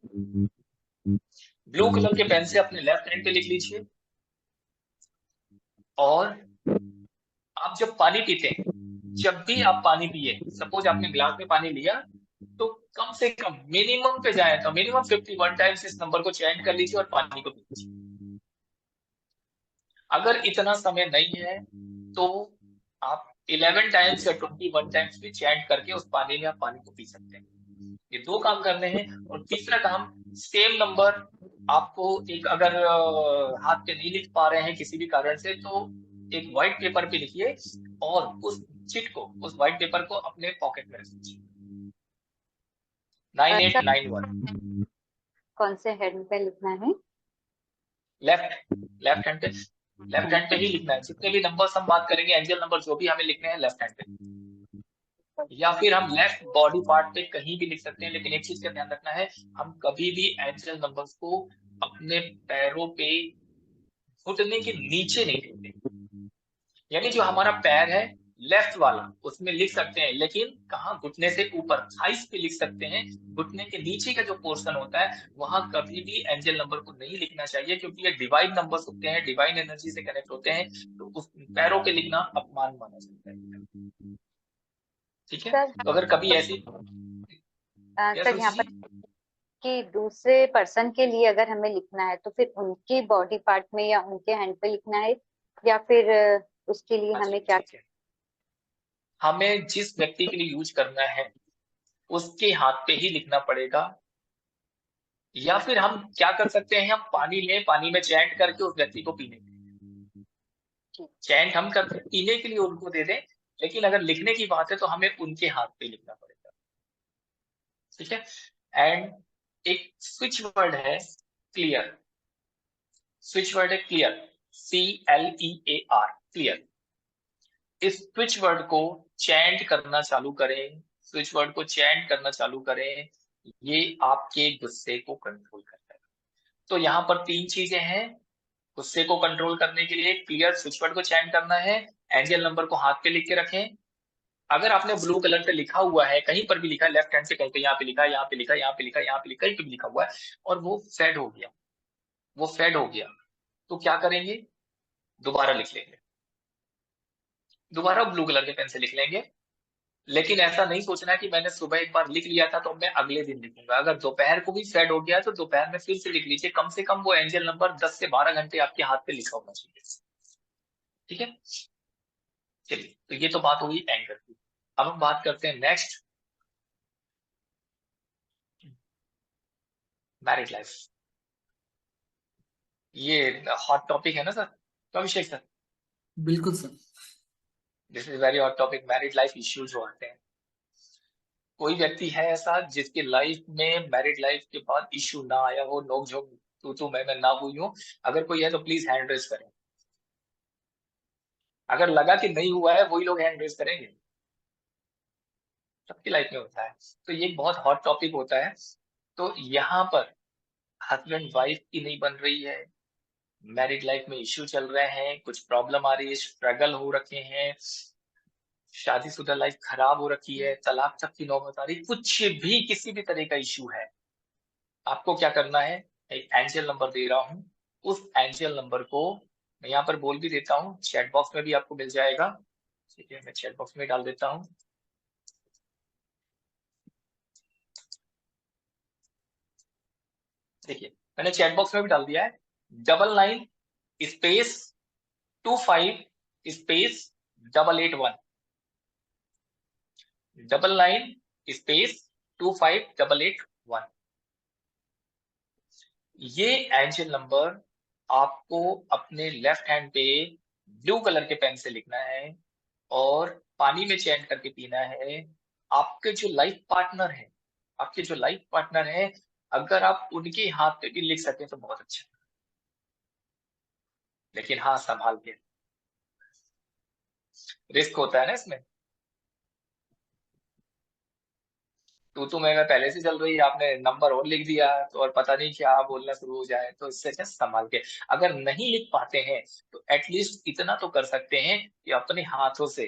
ब्लू कलर के पेन से अपने लेफ्ट हैंड पे लिख लीजिए। और आप जब पानी पीते हैं, जब भी आप पानी पिए, सपोज आपने ग्लास में पानी लिया, तो कम से कम मिनिमम पे जाए तो मिनिमम 51 टाइम्स इस नंबर को चैंट कर लीजिए और पानी को पी लीजिए। अगर इतना समय नहीं है तो आप 11 टाइम्स या 21 टाइम्स भी चैंट करके उस पानी में आप पानी को पी सकते हैं। ये 2 काम करने हैं। और तीसरा काम, सेम नंबर आपको एक, अगर हाथ पे नहीं लिख पा रहे हैं किसी भी कारण से, तो एक व्हाइट पेपर पे लिखिए और उस चिट को, उस व्हाइट पेपर को अपने पॉकेट में रख लीजिए। 9891 कौन से हैंड पे लिखना है? लेफ्ट हैंड पे, लेफ्ट हैंड पे ही लिखना है। जितने भी नंबर्स हम बात करेंगे, एंजल नंबर जो भी हमें लिखने हैं, लेफ्ट हैंड पे, या फिर हम लेफ्ट बॉडी पार्ट पे कहीं भी लिख सकते हैं। लेकिन एक चीज का ध्यान रखना है, हम कभी भी एंजल नंबर्स को अपने पैरों पे घुटने के नीचे नहीं लिखते। यानी जो हमारा पैर है लेफ्ट वाला, उसमें लिख सकते हैं, लेकिन कहाँ? घुटने से ऊपर, थाइस पे लिख सकते हैं। घुटने के नीचे का जो पोर्शन होता है, वहां कभी भी एंजल नंबर को नहीं लिखना चाहिए, क्योंकि ये डिवाइन नंबर्स होते हैं, डिवाइन एनर्जी से कनेक्ट होते हैं। तो उस पैरों पे लिखना अपमान माना जाता है। ठीक है? सर तो अगर कभी ऐसी सर यहाँ पर कि दूसरे पर्सन के लिए अगर हमें लिखना है तो फिर उनकी बॉडी पार्ट में या उनके हैंड पे लिखना है, या फिर उसके लिए हमें क्या? हमें जिस व्यक्ति के लिए यूज करना है उसके हाथ पे ही लिखना पड़ेगा। या फिर हम क्या कर सकते हैं, हम पानी लें, पानी में चैंट करके उस व्यक्ति को पीने दें। चैंट हम करते हैं, पीने के लिए उनको दे दें, लेकिन अगर लिखने की बात है तो हमें उनके हाथ पे लिखना पड़ेगा। ठीक है? एंड एक स्विच वर्ड है क्लियर। स्विच वर्ड है क्लियर, CLEAR, क्लियर। इस स्विच वर्ड को चैंट करना चालू करें, स्विच वर्ड को चैंट करना चालू करें, ये आपके गुस्से को कंट्रोल करता है। तो यहाँ पर 3 चीजें हैं गुस्से को कंट्रोल करने के लिए। क्लियर, स्विच वर्ड को चैंट करना है, एंजल नंबर को हाथ पे लिख के रखें। अगर आपने ब्लू कलर पे लिखा हुआ है, कहीं पर भी लिखा है, लेफ्ट हैंड से कहीं पे, यहाँ पे लिखा है, यहाँ पे लिखा है, यहाँ पे लिखा है, यहाँ पे लिखा है, कहीं पे भी लिखा हुआ है, और वो फेड हो गया, वो फेड हो गया, तो क्या करेंगे? दोबारा लिख लेंगे, दोबारा ब्लू कलर के पेन से लिख लेंगे। लेकिन ऐसा नहीं सोचना कि मैंने सुबह एक बार लिख लिया था तो मैं अगले दिन लिखूंगा। अगर दोपहर को भी फेड हो गया तो दोपहर में फिर से लिख लीजिए। कम से कम वो एंजल नंबर 10 से 12 घंटे आपके हाथ पे लिखा होना चाहिए। ठीक है? चलिए, तो ये तो बात होगी एंगर की। अब हम बात करते हैं नेक्स्ट, मैरिज लाइफ। ये हॉट टॉपिक है ना सर? तो अभिषेक सर, बिल्कुल sir. This is very hot topic, marriage life issues जो आते हैं। कोई व्यक्ति है ऐसा जिसके लाइफ में मैरिड लाइफ के बाद इश्यू ना आया हो, नोक झोंक तू मैं ना हुई हो? अगर कोई है तो प्लीज हैंड रेज करें। अगर लगा कि नहीं हुआ है, वही लोग हैंड रेज करेंगे। सबकी लाइफ में होता है, तो ये बहुत हॉट टॉपिक होता है। तो यहाँ पर हस्बैंड वाइफ की नहीं बन रही है, मैरिड लाइफ में इश्यू चल रहे हैं, कुछ प्रॉब्लम आ रही है, स्ट्रगल हो रखे हैं, शादीशुदा लाइफ खराब हो रखी है, तलाक तक की नौबत आ रही, कुछ भी किसी भी तरह का इश्यू है, आपको क्या करना है, एक एंजल नंबर दे रहा हूं, उस एंजल नंबर को मैं यहाँ पर बोल भी देता हूँ, चैट बॉक्स में भी आपको मिल जाएगा। ठीक है, मैं चैट बॉक्स में डाल देता हूँ। देखिए मैंने चैट बॉक्स में भी डाल दिया है, 99 स्पेस 25 स्पेस 881, 99 स्पेस 25881। ये एंजल नंबर आपको अपने लेफ्ट हैंड पे ब्लू कलर के पेन से लिखना है और पानी में चैन करके पीना है। आपके जो लाइफ पार्टनर है, आपके जो लाइफ पार्टनर है, अगर आप उनके हाथ पे भी लिख सके तो बहुत अच्छा, लेकिन हाँ संभाल के, रिस्क होता है ना इसमें। तू मैं पहले से चल रही है, आपने नंबर और लिख दिया तो और पता नहीं क्या बोलना शुरू हो जाए, तो इससे अच्छा संभाल के। अगर नहीं लिख पाते हैं तो एटलीस्ट इतना तो कर सकते हैं कि अपने हाथों से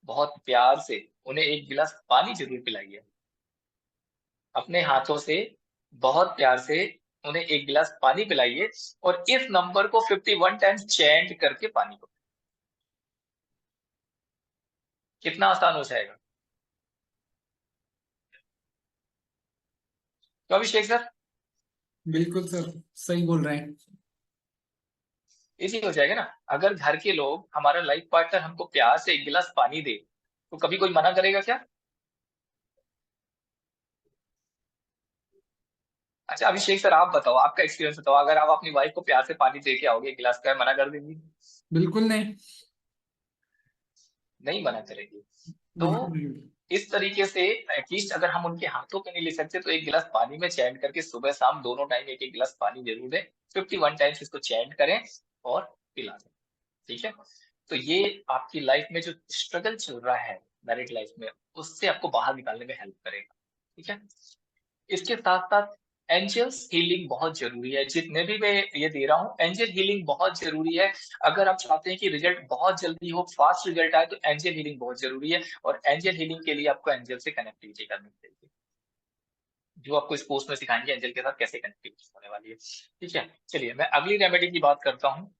बहुत प्यार से उन्हें एक गिलास पानी जरूर पिलाइए। अपने हाथों से बहुत प्यार से उन्हें एक गिलास पानी पिलाइए और इस नंबर को 51 टाइम्स चैंट करके पानी को, कितना आसान हो जाएगा। तो अभिषेक सर बिल्कुल सर, सही बोल रहे हैं। इजी हो जाएगा ना। अगर घर के लोग, हमारा लाइफ पार्टनर हमको प्यार से एक गिलास पानी दे तो कभी कोई मना करेगा क्या? अच्छा अभिषेक सर आप बताओ, आपका एक्सपीरियंस बताओ, अगर आप अपनी वाइफ को प्यार से पानी दे के आओगे एक गिलास का, मना कर देंगी? बिल्कुल नहीं। नहीं मना करेंगी। तो बिल्कुल नहीं। इस तरीके से एटलीस्ट अगर हम उनके हाथों पे नहीं ले सकते तो एक गिलास पानी में चैंट करके सुबह शाम दोनों टाइम एक एक गिलास पानी जरूर दें, 51 टाइम्स इसको चैंट करें और पिला दें। ठीक है, तो ये आपकी लाइफ में जो स्ट्रगल चल रहा है मैरिड लाइफ में, उससे आपको बाहर निकालने में हेल्प करेगा। ठीक है, इसके साथ साथ एंजल्स हीलिंग बहुत जरूरी है। जितने भी मैं ये दे रहा हूँ, एंजल हीलिंग बहुत जरूरी है। अगर आप चाहते हैं कि रिजल्ट बहुत जल्दी हो, फास्ट रिजल्ट आए, तो एंजल हीलिंग बहुत जरूरी है। और एंजल हीलिंग के लिए आपको एंजल से कनेक्टिविटी करनी चाहिए, जो आपको इस कोर्स में सिखाएंगे एंजल के साथ कैसे कनेक्टिविटी होने वाली है। ठीक है, चलिए मैं अगली रेमेडी की बात करता हूँ।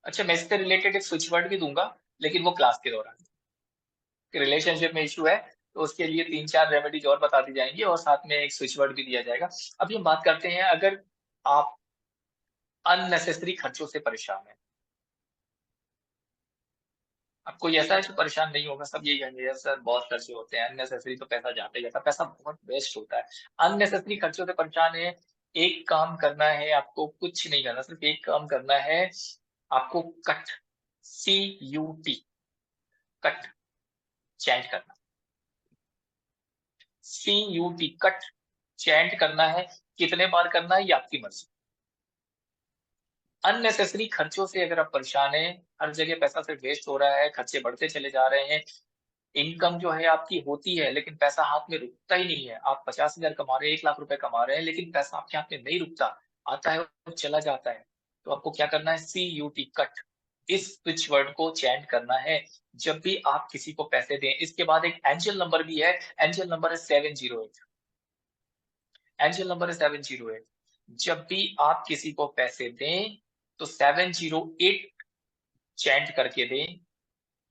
अच्छा, मैं इससे रिलेटेड एक स्विच वर्ड भी दूंगा, लेकिन वो क्लास के दौरान। रिलेशनशिप में इशू है तो उसके लिए 3-4 रेमेडीज और बता दी जाएंगी और साथ में एक स्विच वर्ड भी दिया जाएगा। अभी हम बात करते हैं, अगर आप अननेसेसरी खर्चों से परेशान है, अब कोई ऐसा है जो परेशान नहीं होगा, सब यही कहेंगे सर बहुत खर्चे होते हैं, अननेसेसरी तो पैसा जाता ही जाता, पैसा बहुत वेस्ट होता है। अननेसेसरी खर्चों से परेशान है, एक काम करना है आपको, कुछ नहीं करना, सिर्फ एक काम करना है आपको, कट, CUT, कट चैंट करना, CUT कट चैंट करना है। कितने बार करना है ये आपकी मर्जी। अननेसेसरी खर्चों से अगर आप परेशान हैं, हर जगह पैसा सिर्फ वेस्ट हो रहा है, खर्चे बढ़ते चले जा रहे हैं, इनकम जो है आपकी होती है लेकिन पैसा हाथ में रुकता ही नहीं है। आप 50,000 कमा रहे हैं, 1 लाख रुपए कमा रहे हैं, लेकिन पैसा आपके हाथ में नहीं रुकता, आता है और चला जाता है। तो आपको क्या करना है, CUT कट, इस स्विच वर्ड को चैंट करना है जब भी आप किसी को पैसे दें। इसके बाद एक एंजल नंबर भी है, एंजल नंबर है 708, एंजल नंबर है 708। जब भी आप किसी को पैसे दें तो 708 चैंट करके दें।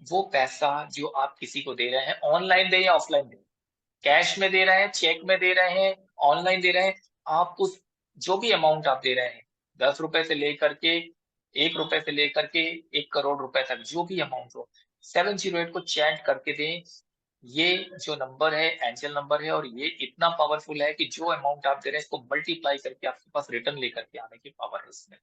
वो पैसा जो आप किसी को दे रहे हैं, ऑनलाइन दें या ऑफलाइन दें, कैश में दे रहे हैं, चेक में दे रहे हैं, ऑनलाइन दे रहे हैं, आप उस जो भी अमाउंट आप दे रहे हैं, 10 रुपए से लेकर के 1 रुपए से लेकर के 1 करोड़ रुपए तक, जो भी अमाउंट हो, 708 को चैंट करके दें। ये जो नंबर है एंजल नंबर है और ये इतना पावरफुल है कि जो अमाउंट आप दे रहे हैं इसको मल्टीप्लाई करके आपके पास रिटर्न लेकर के आने की पावर है इसमें।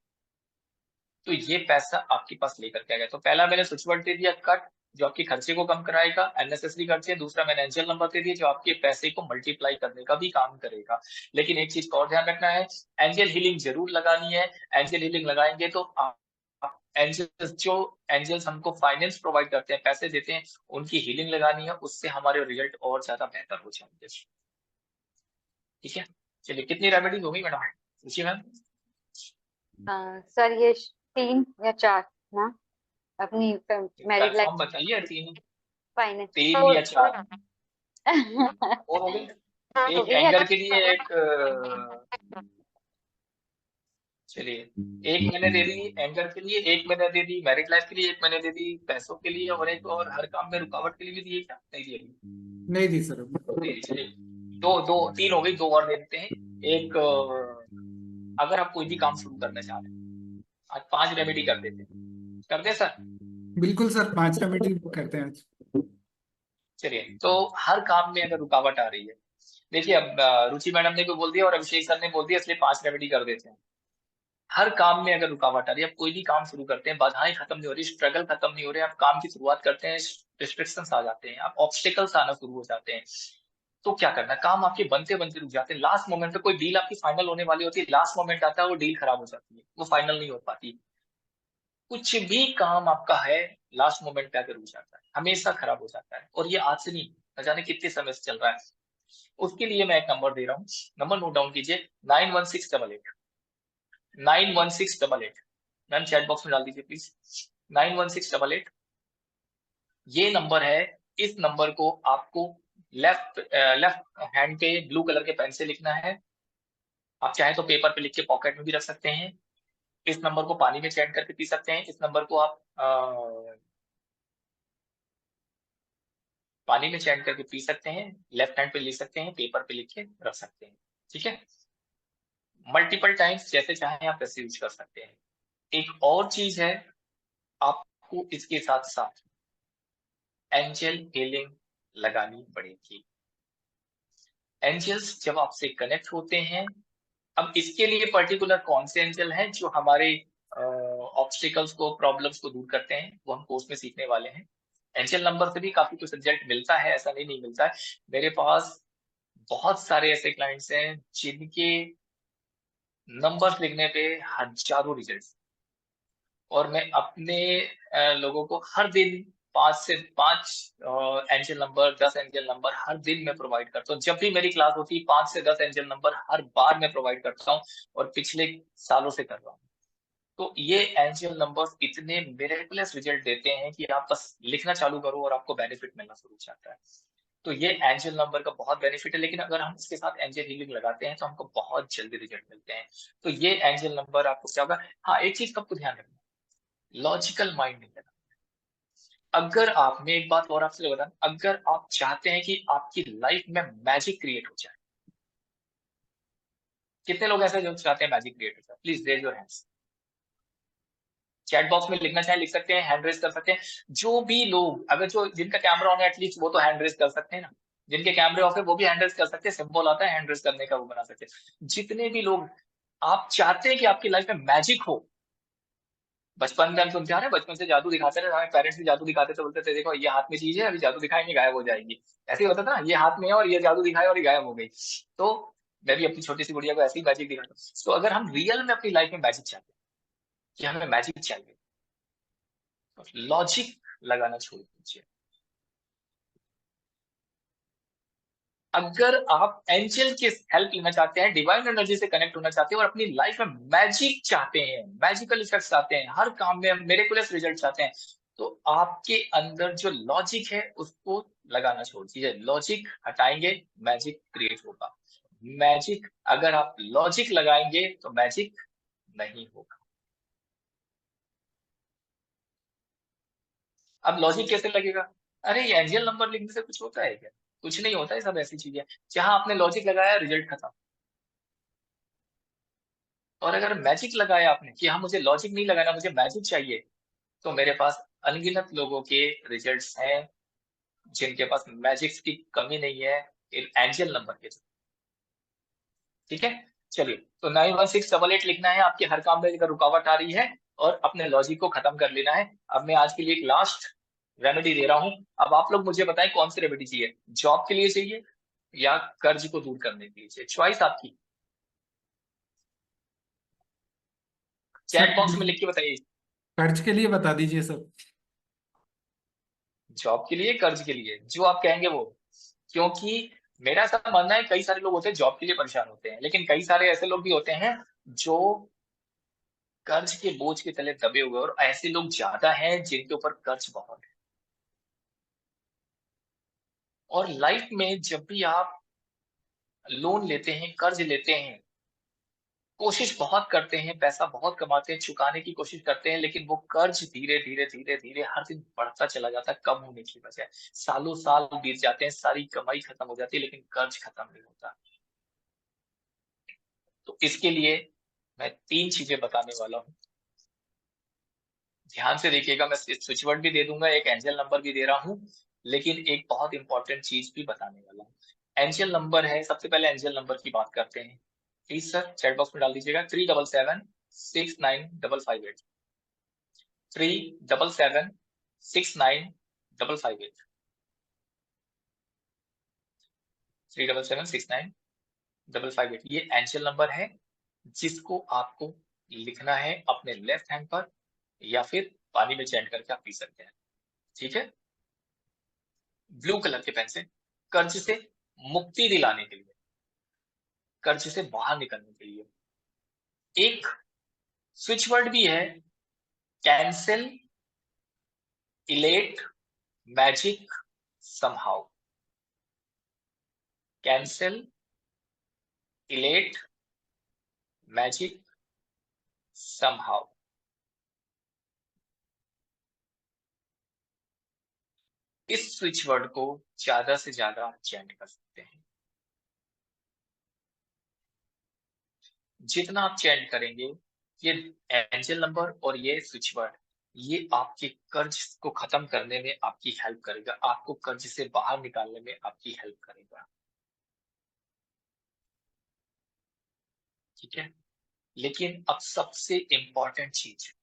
तो ये पैसा आपके पास लेकर के आएगा। तो पहला मैंने स्विच वर्ड दे दिया कट, जो आपके खर्चे को कम कराएगा, अननेसेसरी खर्चे। दूसरा मैंने एंजल नंबर दे दिया जो आपके पैसे को मल्टीप्लाई करने का भी काम करेगा। लेकिन एक चीज का और ध्यान रखना है, एंजल हीलिंग जरूर लगानी है। एंजल हीलिंग लगाएंगे तो एंजल्स, जो एंजल्स हमको फाइनेंस प्रोवाइड करते हैं, पैसे देते हैं, उनकी हीलिंग लगानी है, उससे हमारे रिजल्ट और ज्यादा बेहतर हो जाएंगे। ठीक है, चलिए कितनी रेमेडीज होगी मैडम, पूछिए मैम। सर ये 3 या 4 ना, अपनी मैरिड लाइफ बताइए, 3 फाइनेंस 3 या 4 और हो गए। एक एंगर के लिए एक चलिए, एक मैंने दे दी एंगर के लिए, एक मैंने दे दी मैरिड लाइफ के लिए, एक मैंने दे दी पैसों के लिए, और एक और हर काम में रुकावट के लिए भी दी क्या? नहीं दी अभी? नहीं दी सर। चलिए, दो दो तीन हो गई, दो और दे देते हैं। एक अगर आप कोई भी काम शुरू करना चाह रहे हैं, आज 5 रेमेडी कर देते हैं, कर दे सर? बिल्कुल सर, 5 रेमेडी करते हैं आज। चलिए, तो हर काम में अगर रुकावट आ रही है, देखिए अब रुचि मैडम ने भी बोल दिया और अभिषेक सर ने बोल दिया, इसलिए 5 रेमेडी कर देते हैं। हर काम में अगर रुकावट आ रही है, आप कोई भी काम शुरू करते हैं, बाधाएं खत्म नहीं हो रही, स्ट्रगल खत्म नहीं हो रहे, आप काम की शुरुआत करते हैं, रिस्ट्रिक्शंस आ जाते हैं, आप ऑब्स्टिकल्स आना शुरू हो जाते हैं, तो क्या करना? काम आपके बनते बनते रुक जाते हैं, लास्ट मोमेंट पे कोई डील आपकी फाइनल होने वाली होती है, लास्ट मोमेंट आता है, वो डील खराब हो जाती है, वो फाइनल नहीं हो पाती। कुछ भी काम आपका है, लास्ट मोमेंट पे आकर रुक जाता है, हमेशा खराब हो जाता है, और ये आज से नहीं, न जाने कितने समय से चल रहा है। उसके लिए मैं एक नंबर दे रहा हूँ, नंबर नोट डाउन कीजिए, 91688 91688। मैम चैट बॉक्स में डाल दीजिए प्लीज, 91688 ये नंबर है। इस नंबर को आपको लेफ्ट हैंड पे ब्लू कलर के पेन से लिखना है, आप चाहे तो पेपर पे लिख के पॉकेट में भी रख सकते हैं। इस नंबर को पानी में चैट करके पी सकते हैं, इस नंबर को आप पानी में चैट करके पी सकते हैं, लेफ्ट हैंड पे लिख सकते हैं, पेपर पे लिख के रख सकते हैं, ठीक है? मल्टीपल टाइम्स जैसे चाहे आप वैसे यूज कर सकते हैं। एक और चीज है, आपको इसके साथ साथ एंजल हीलिंग लगानी पड़ेगी। एंजल्स जब आपसे कनेक्ट होते हैं, अब इसके लिए पर्टिकुलर कौन से एंजल हैं जो हमारे ऑब्स्टिकल्स को, प्रॉब्लम्स को दूर करते हैं, वो हम कोर्स में सीखने वाले हैं। एंजल नंबर से भी काफी कुछ रिजल्ट मिलता है, ऐसा नहीं मिलता है। मेरे पास बहुत सारे ऐसे क्लाइंट्स हैं जिनके नंबर्स लिखने पे हजारों रिजल्ट्स, और मैं अपने लोगों को हर दिन 5 से 5 एंजल नंबर, 10 एंजल नंबर हर दिन मैं प्रोवाइड करता हूँ। जब भी मेरी क्लास होती है 5 से 10 एंजल नंबर हर बार मैं प्रोवाइड करता हूँ, और पिछले सालों से कर रहा हूँ। तो ये एंजल नंबर्स इतने मिरेकलस रिजल्ट देते हैं कि आप बस लिखना चालू करो और आपको बेनिफिट मिलना शुरू हो जाता है। तो ये एंजल नंबर का बहुत बेनिफिट है, लेकिन अगर हम इसके साथ एंजल हीलिंग लगाते हैं तो हमको बहुत जल्दी रिजल्ट मिलते हैं। तो ये एंजल नंबर आपको क्या होगा? हाँ, एक चीज का आपको ध्यान रखना, लॉजिकल माइंड नहीं करना। अगर आप, मैं एक बात और आपसे बता, अगर आप चाहते हैं कि आपकी लाइफ में मैजिक क्रिएट हो जाए, कितने लोग ऐसे जो चाहते हैं मैजिक क्रिएट हो जाए? Please raise your hands. Chat box में लिखना चाहे लिख सकते हैं, हैंड रेज कर सकते हैं। जो भी लोग, अगर जो जिनका कैमरा ऑन है एटलीस्ट वो तो हैंड रेज कर सकते हैं ना, जिनके कैमरे ऑफ है वो भी हैंड रेज कर सकते हैं, सिंबल आता है हैंड रेज करने का, वो बना सकते हैं। जितने भी लोग आप चाहते हैं कि आपकी लाइफ में मैजिक हो, बचपन में हम सुनते आ रहे हैं, बचपन से जादू दिखाते रहे, हमारे पेरेंट्स भी जादू दिखाते थे, बोलते थे देखो ये हाथ में चीज है, अभी जादू दिखाएंगे गायब हो जाएगी। ऐसे ही होता था ना, ये हाथ में है और ये जादू दिखाया और ये गायब हो गई। तो मैं भी अपनी छोटी सी गुड़िया को ऐसे ही मैजिक दिखाता हूँ। तो अगर हम रियल में अपनी लाइफ में मैजिक चाहते हैं, कि हमें मैजिक चाहिए, तो लॉजिक लगाना छोड़ दीजिए। अगर आप एंजल की हेल्प लेना चाहते हैं, डिवाइन एनर्जी से कनेक्ट होना चाहते हैं और अपनी लाइफ में मैजिक चाहते हैं, मैजिकल इफेक्ट्स चाहते हैं, हर काम में मिरेकुलस रिजल्ट चाहते हैं, तो आपके अंदर जो लॉजिक है उसको लगाना छोड़ दीजिए। लॉजिक हटाएंगे, मैजिक क्रिएट होगा। मैजिक, अगर आप लॉजिक लगाएंगे तो मैजिक नहीं होगा। अब लॉजिक कैसे लगेगा? अरे ये एंजल नंबर लिखने से कुछ होता है क्या? कुछ नहीं होता है, सब ऐसी चीजें। जहां आपने लॉजिक लगाया रिजल्ट खत्म। और अगर मैजिक लगाया आपने कि हाँ मुझे लॉजिक नहीं लगाना, मुझे मैजिक चाहिए, तो मेरे पास अनगिनत लोगों के रिजल्ट्स हैं जिनके पास मैजिक की कमी नहीं है इन एंजल नंबर के। ठीक है, चलिए, तो 91688 लिखना है आपके हर काम में अगर रुकावट आ रही है, और अपने लॉजिक को खत्म कर लेना है। अब मैं आज के लिए एक लास्ट रेमेडी दे रहा हूं। अब आप लोग मुझे बताएं कौन सी रेमेडी चाहिए, जॉब के लिए चाहिए या कर्ज को दूर करने के लिए चाहिए? चॉइस आपकी, चैट बॉक्स में लिख के बताइए। कर्ज के लिए बता दीजिए सर। जॉब के लिए, कर्ज के लिए, जो आप कहेंगे वो। क्योंकि मेरा ऐसा मानना है, कई सारे लोग होते हैं जॉब के लिए परेशान होते हैं, लेकिन कई सारे ऐसे लोग भी होते हैं जो कर्ज के बोझ के तले दबे हुए, और ऐसे लोग ज्यादा हैं जिनके ऊपर कर्ज बहुत है। और लाइफ में जब भी आप लोन लेते हैं, कर्ज लेते हैं, कोशिश बहुत करते हैं, पैसा बहुत कमाते हैं, चुकाने की कोशिश करते हैं, लेकिन वो कर्ज धीरे धीरे धीरे धीरे हर दिन बढ़ता चला जाता है, कम होने की बजाय। सालों साल बीत जाते हैं, सारी कमाई खत्म हो जाती है, लेकिन कर्ज खत्म नहीं होता। तो इसके लिए मैं 3 चीजें बताने वाला हूँ। ध्यान से देखिएगा, मैं स्विच वर्ड भी दे दूंगा, एक एंजल नंबर भी दे रहा हूँ, लेकिन एक बहुत इंपॉर्टेंट चीज भी बताने वाला हूँ। एंजल नंबर है, सबसे पहले एंजल नंबर की बात करते हैं। प्लीज सर चैट बॉक्स में डाल दीजिएगा 37769558 37769558 37769558 ये एंजल नंबर है, जिसको आपको लिखना है अपने लेफ्ट हैंड पर, या फिर पानी में चैंट करके आप पी सकते हैं। ठीक है, ब्लू कलर के पेन से। कर्ज से मुक्ति दिलाने के लिए, कर्ज से बाहर निकलने के लिए। एक स्विच वर्ड भी है, कैंसिल, इलेट, मैजिक, समहाउ। कैंसिल, इलेट, मैजिक, समहाउ। इस स्विच वर्ड को ज्यादा से ज्यादा चैंट कर सकते हैं। जितना आप चैंट करेंगे, ये एंजल नंबर और ये स्विच वर्ड, ये आपके कर्ज को खत्म करने में आपकी हेल्प करेगा, आपको कर्ज से बाहर निकालने में आपकी हेल्प करेगा। ठीक है, लेकिन अब सबसे इंपॉर्टेंट चीज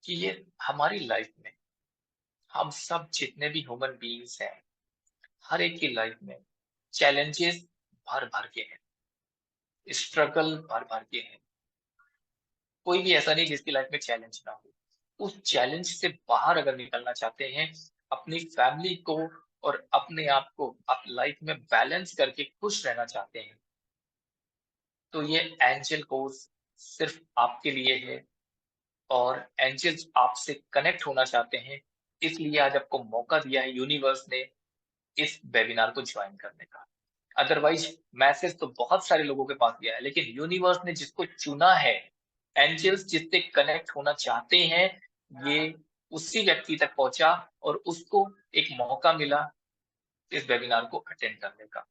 कि ये हमारी लाइफ में, हम सब जितने भी ह्यूमन बीइंग्स हैं, हर एक की लाइफ में चैलेंजेस भर भर के हैं, स्ट्रगल भर भर के हैं। कोई भी ऐसा नहीं जिसकी लाइफ में चैलेंज ना हो। उस चैलेंज से बाहर अगर निकलना चाहते हैं, अपनी फैमिली को और अपने आप को आप लाइफ में बैलेंस करके खुश रहना चाहते हैं, तो ये एंजल कोर्स सिर्फ आपके लिए है। और एंजल्स आपसे कनेक्ट होना चाहते हैं, इसलिए आज आपको मौका दिया है यूनिवर्स ने इस वेबिनार को ज्वाइन करने का। अदरवाइज मैसेज तो बहुत सारे लोगों के पास गया है, लेकिन यूनिवर्स ने जिसको चुना है, एंजल्स जिससे कनेक्ट होना चाहते हैं, ये उसी व्यक्ति तक पहुंचा और उसको एक मौका मिला इस वेबिनार को अटेंड करने का।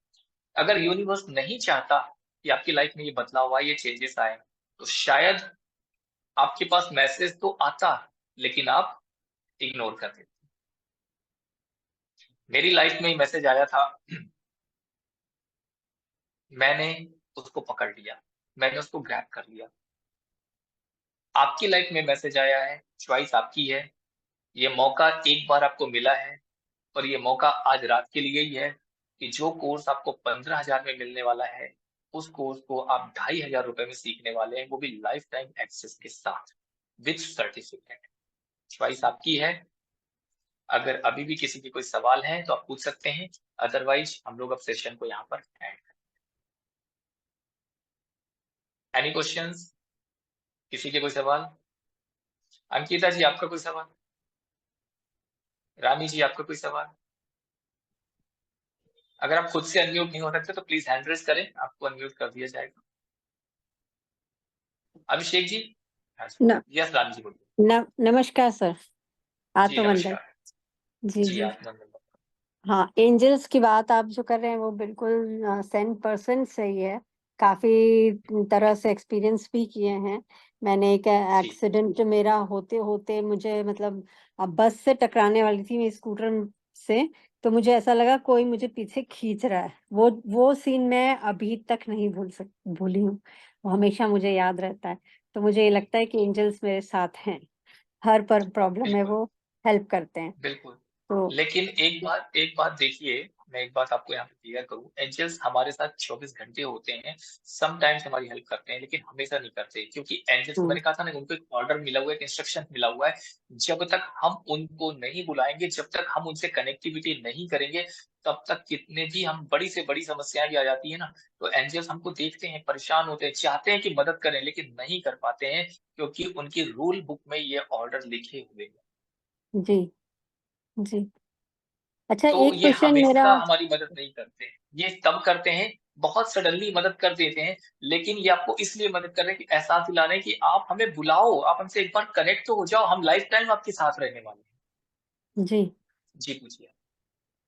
अगर यूनिवर्स नहीं चाहता कि आपकी लाइफ में ये बदलाव आए, ये चेंजेस आए, तो शायद आपके पास मैसेज तो आता, लेकिन आप इग्नोर कर देते। मेरी लाइफ में मैसेज आया था, मैंने उसको पकड़ लिया, मैंने उसको ग्रैब कर लिया। आपकी लाइफ में मैसेज आया है, चॉइस आपकी है। ये मौका एक बार आपको मिला है, और ये मौका आज रात के लिए ही है कि जो कोर्स आपको 15,000 में मिलने वाला है, उस कोर्स को आप 2,500 रुपए में सीखने वाले हैं, वो भी लाइफ टाइम एक्सेस के साथ विद सर्टिफिकेट। चॉइस आपकी है। अगर अभी भी किसी के कोई सवाल है तो आप पूछ सकते हैं, अदरवाइज हम लोग अब सेशन को यहाँ पर एंड। Any questions? किसी के कोई सवाल? अंकिता जी आपका कोई सवाल? रानी जी आपका कोई सवाल? अगर आप खुद से अनम्यूट नहीं हो सकते तो प्लीज हैंड रेज करें, आपको अनम्यूट कर दिया जाएगा। अभिषेक जी? न, यस रानी जी बोलिए। नमस्कार सर, जी आत्मवंदन। नमस्कार। जी जी जी आत्मवंदन। हाँ, एंजल्स की बात आप जो कर रहे हैं वो बिल्कुल 100% सही है। काफी तरह से एक्सपीरियंस भी किए हैं। मैंने एक जी एक्सीडेंट मेरा होते होते मुझे मतलब बस से टकराने वाली थी मैं स्कूटर से, तो मुझे ऐसा लगा कोई मुझे पीछे खींच रहा है। वो सीन मैं अभी तक नहीं भूली हूँ। वो हमेशा मुझे याद रहता है। तो मुझे ये लगता है कि एंजल्स मेरे साथ हैं, हर पर प्रॉब्लम में बिल्कुल वो हेल्प करते हैं। बिल्कुल। तो लेकिन एक बात देखिए, मैं एक बात आपको यहाँ पे क्लियर करूँ, एंजल्स हमारे साथ 24 घंटे होते हैं, समटाइम्स हमारी हेल्प करते हैं, लेकिन हमेशा नहीं करते, क्योंकि एंजल्स को मैंने कहा था ना, उनको एक ऑर्डर मिला हुआ है, एक इंस्ट्रक्शन मिला हुआ है। जब तक हम उनको नहीं बुलाएंगे, जब तक हम उनसे कनेक्टिविटी नहीं करेंगे, तब तक कितने भी हम बड़ी से बड़ी समस्याएं भी आ जाती है ना, तो एंजल्स हमको देखते हैं, परेशान होते हैं, चाहते हैं कि मदद करें, लेकिन नहीं कर पाते हैं, क्योंकि उनकी रूल बुक में ये ऑर्डर लिखे हुए हैं। जी जी अच्छा, तो एक ये क्वेश्चन मेरा, हमेशा हमारी मदद नहीं करते, ये तब करते हैं बहुत सडनली मदद कर देते हैं, लेकिन ये आपको इसलिए मदद कर रहे हैं कि एहसास दिलाने की आप हमें बुलाओ, आप हमसे एक बार कनेक्ट तो हो जाओ, हम लाइफ टाइम आपके साथ रहने वाले हैं। जी जी पूछिए।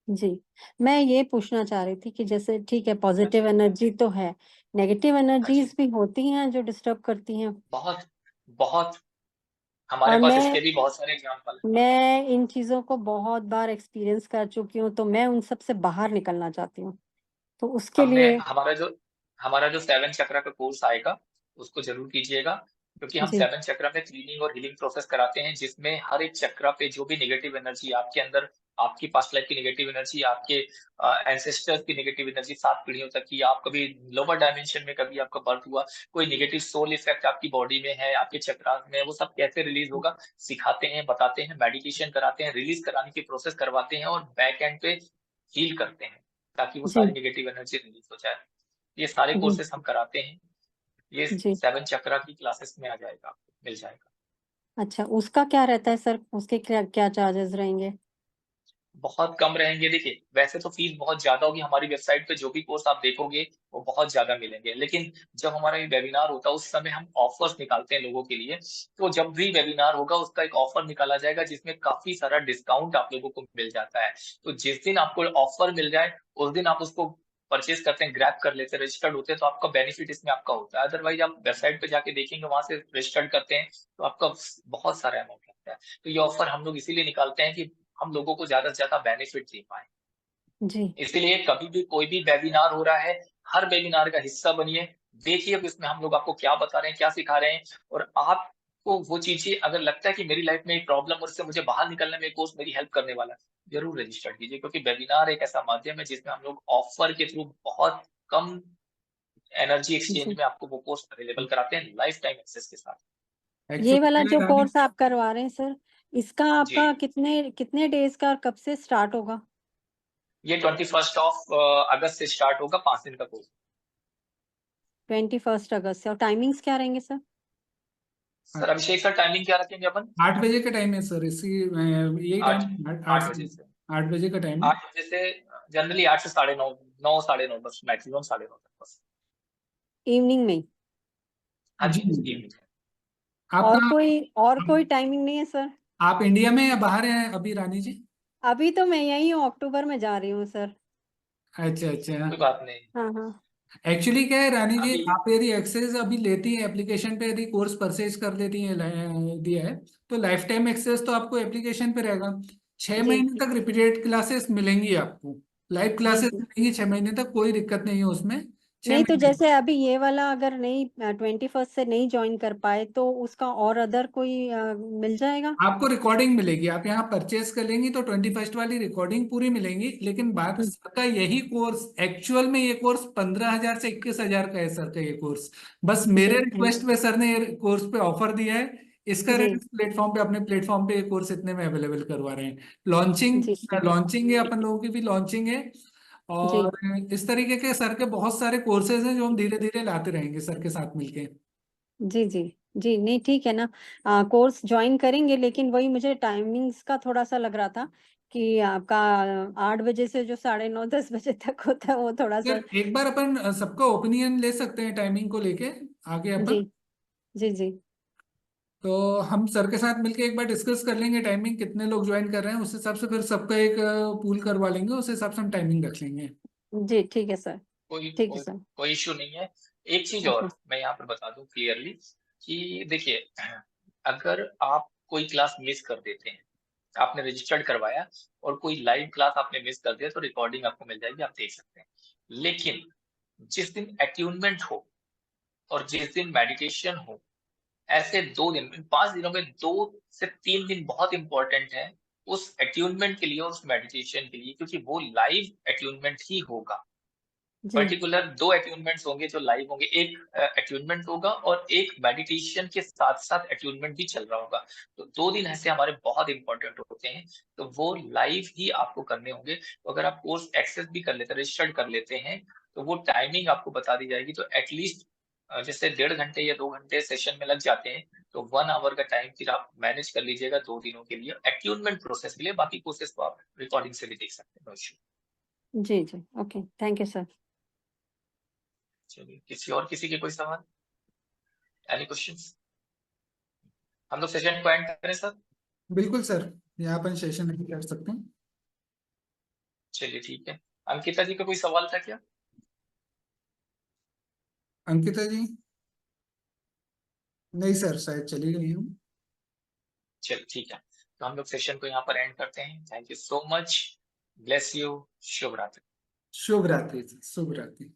जी, मैं ये पूछना चाह रही थी कि जैसे ठीक है, हाँ पॉजिटिव जी, एनर्जी तो है, नेगेटिव हाँ जी, एनर्जीज भी होती हैं जो डिस्टर्ब करती हैं, बहुत बहुत हमारे और पास इसके भी बहुत सारे एग्जाम्पल हैं। मैं इन चीजों को बहुत बार एक्सपीरियंस कर चुकी हूँ, तो मैं उन सब से बाहर निकलना चाहती हूँ। तो उसके हमने लिए हमारा जो 7 चक्रा का कोर्स आएगा उसको जरूर कीजिएगा, क्योंकि हम जी 7 चक्रा में क्लीनिंग और हीलिंग प्रोसेस कराते हैं, जिसमें हर एक चक्रा पे जो भी नेगेटिव एनर्जी आपके अंदर, आपकी पास्ट लाइफ की नेगेटिव एनर्जी, आपके एंसेस्टर्स की नेगेटिव एनर्जी, 7 पीढ़ियों तक की, आप कभी लोअर डायमेंशन में कभी आपका बर्थ हुआ, कोई नेगेटिव सोल इफेक्ट आपकी बॉडी में है, आपके चक्रास में, वो सब कैसे रिलीज होगा सिखाते हैं, बताते हैं, मेडिटेशन कराते हैं, रिलीज कराने की प्रोसेस करवाते हैं और बैक एंड पे हील करते हैं, ताकि वो जी सारी नेगेटिव एनर्जी रिलीज हो जाए। ये सारे जी कोर्सेस हम कराते हैं, ये जी। 7 चक्रा की क्लासेस में आ जाएगा, आपको मिल जाएगा। अच्छा, उसका क्या रहता है सर, उसके क्या क्या चार्जेस रहेंगे? बहुत कम रहेंगे, देखिए वैसे तो फीस बहुत ज्यादा होगी, हमारी वेबसाइट पे जो भी कोर्स आप देखोगे वो बहुत ज्यादा मिलेंगे, लेकिन जब हमारा ये वेबिनार होता है उस समय हम ऑफर्स निकालते हैं लोगों के लिए, तो जब भी वेबिनार होगा उसका एक ऑफर निकाला जाएगा जिसमें काफी सारा डिस्काउंट आप लोगों को मिल जाता है। तो जिस दिन आपको ऑफर मिल जाए उस दिन आप उसको परचेज करते हैं, ग्रैब कर लेते हैं, रजिस्टर्ड होते हैं, तो आपका बेनिफिट इसमें आपका होता है। अदरवाइज आप वेबसाइट पे जाके देखेंगे, वहां से रजिस्टर्ड करते हैं तो आपका बहुत सारा अमाउंट लगता है। तो ये ऑफर हम लोग इसीलिए निकालते हैं कि हम लोगों को ज्यादा से ज्यादा बेनिफिट दे पाए। जी इसलिए कभी भी कोई भी वेबिनार हो रहा है, हर वेबिनार का हिस्सा बनिए, देखिए कि इसमें हम लोग आपको क्या बता रहे हैं, क्या सिखा रहे हैं, और आपको वो चीजें अगर लगता है कि मेरी लाइफ में एक प्रॉब्लम और इससे मुझे बाहर निकलने में कोर्स मेरी हेल्प करने वाला है, जरूर रजिस्टर कीजिए, क्योंकि वेबिनार एक ऐसा माध्यम है जिसमें हम लोग ऑफर के थ्रू बहुत कम एनर्जी एक्सचेंज जी। में आपको वो कोर्स अवेलेबल कराते हैं लाइफ टाइम एक्सेस के साथ। ये एक्चुअली वाला क्या है जो रानी, कोर्स आप करवा रहे हैं सर, इसका जी, आपका कितने कितने डेज का और कब से स्टार्ट होगा? ये 21 अगस्त से स्टार्ट होगा, 5 दिन का कोर्स। 21 अगस्त से, और टाइमिंग्स क्या रहेंगे सर? सर अभिषेक सर, टाइमिंग क्या रखेंगे अपन? 8 बजे का टाइम है सर, इसी यही आठ टाइम, आठ आठ 8 बजे से 8 बजे का टाइम है। 8 बजे से जनरली 8 से 9:30, 9 9:30 बस, मैक्सिमम 9:30 तक बस। इवनिंग में ही? हाँ जी जी, जी। इवनिंग। आपका, और कोई टाइमिंग नहीं है सर? आप इंडिया में या बाहर हैं अभी रानी जी? अभी तो मैं यही हूँ, अक्टूबर में जा रही हूँ सर। अच्छा अच्छा। कोई बात नहीं। हाँ हाँ। एक्चुअली क्या है रानी जी, अभी आप यदि एक्सेस अभी लेती हैं एप्लीकेशन पे, यदि कोर्स परचेज कर लेती हैं, दिया है, तो लाइफ टाइम एक्सेस तो आपको एप्लीकेशन पे रहेगा। छह जी महीने तक रिपीटेड क्लासेस मिलेंगी आपको, लाइव जी क्लासेस जी। मिलेंगी 6 महीने तक, कोई दिक्कत नहीं है उसमें। छह नहीं तो महीने जैसे अभी ये वाला अगर नहीं 21 से नहीं ज्वाइन कर पाए, तो उसका और अदर कोई मिल जाएगा? आपको रिकॉर्डिंग मिलेगी, आप यहाँ परचेस कर लेंगी तो 21 वाली रिकॉर्डिंग पूरी मिलेंगी। लेकिन बात हम्म, सर का यही कोर्स, एक्चुअल में ये कोर्स 15,000 से 21,000 का है सर का ये कोर्स। बस मेरे जी जी रिक्वेस्ट पे सर ने ये कोर्स पे ऑफर दिया है, इसका जी रेट प्लेटफॉर्म पे, अपने प्लेटफॉर्म पे ये कोर्स इतने में अवेलेबल करवा रहे हैं। लॉन्चिंग, जी लॉन्चिंग है, अपन लोगों की भी लॉन्चिंग है। जी और इस तरीके के सर के बहुत सारे कोर्सेज हैं जो हम धीरे धीरे लाते रहेंगे सर के साथ मिलके। जी जी जी। नहीं ठीक है ना, कोर्स ज्वाइन करेंगे, लेकिन वही मुझे टाइमिंग्स का थोड़ा सा लग रहा था कि आपका 8 बजे से जो 9:30 10 बजे तक होता है, वो थोड़ा सा। सर एक बार अपन सबका ओपिनियन ले सकते हैं टाइमिंग को लेके आगे जी अपन। जी जी तो हम सर के साथ मिलके एक बार डिस्कस कर लेंगे टाइमिंग, कितने लोग ज्वाइन कर रहे हैं उस हिसाब से फिर सबका एक पूल करवा लेंगे, उस हिसाब से हम टाइमिंग रख लेंगे। जी। ठीक है सर। कोई ठीक है कोई सर। कोई इशू नहीं है। एक चीज अच्छा। और मैं यहाँ पर बता दूं क्लियरली कि देखिए, अगर आप कोई क्लास मिस कर देते हैं, आपने रजिस्टर्ड करवाया और कोई लाइव क्लास आपने मिस कर दिया, तो रिकॉर्डिंग आपको मिल जाएगी, आप देख सकते हैं। लेकिन जिस दिन अट्यूनमेंट हो और जिस दिन मेडिटेशन हो, ऐसे 2 दिन, इन 5 दिनों में 2 से 3 दिन बहुत इंपॉर्टेंट है उस अट्यूनमेंट के लिए और उस मेडिटेशन के लिए, क्योंकि वो लाइव अट्यूनमेंट ही होगा। जी पर्टिकुलर 2 अट्यूनमेंट्स होंगे जो लाइव होंगे, एक अट्यूनमेंट होगा और एक मेडिटेशन के साथ साथ अट्यूनमेंट भी चल रहा होगा। तो 2 दिन ऐसे हमारे बहुत इंपॉर्टेंट होते हैं, तो वो लाइव ही आपको करने होंगे। तो अगर आप कोर्स एक्सेस भी कर लेते हैं, रजिस्टर्ड कर लेते हैं, तो वो टाइमिंग आपको बता दी जाएगी। तो एटलीस्ट जैसे 1.5 घंटे या 2 घंटे सेशन में लग जाते हैं, तो 1 आवर का टाइम फिर आप मैनेज कर लीजिएगा 2 दिनों के लिए अट्यूनमेंट प्रोसेस के लिए। बाकी कोर्सेज को आप रिकॉर्डिंग से भी देख सकते हैं, नो इश्यू। जी जी, ओके, थैंक यू सर। चलिए, किसी के कोई सवाल, एनी क्वेश्चंस? हम लोग सेशन को एंड करें सर? बिल्कुल सर, यहाँ पर सेशन नहीं कर सकते हैं। चलिए ठीक है। अंकिता जी का कोई सवाल था क्या? अंकिता जी? नहीं सर, शायद चली गई हूँ। चलिए ठीक है, तो हम लोग सेशन को यहाँ पर एंड करते हैं। Thank you so much, bless you, शुभ रात्रि। शुभ रात्रि, शुभ रात्रि।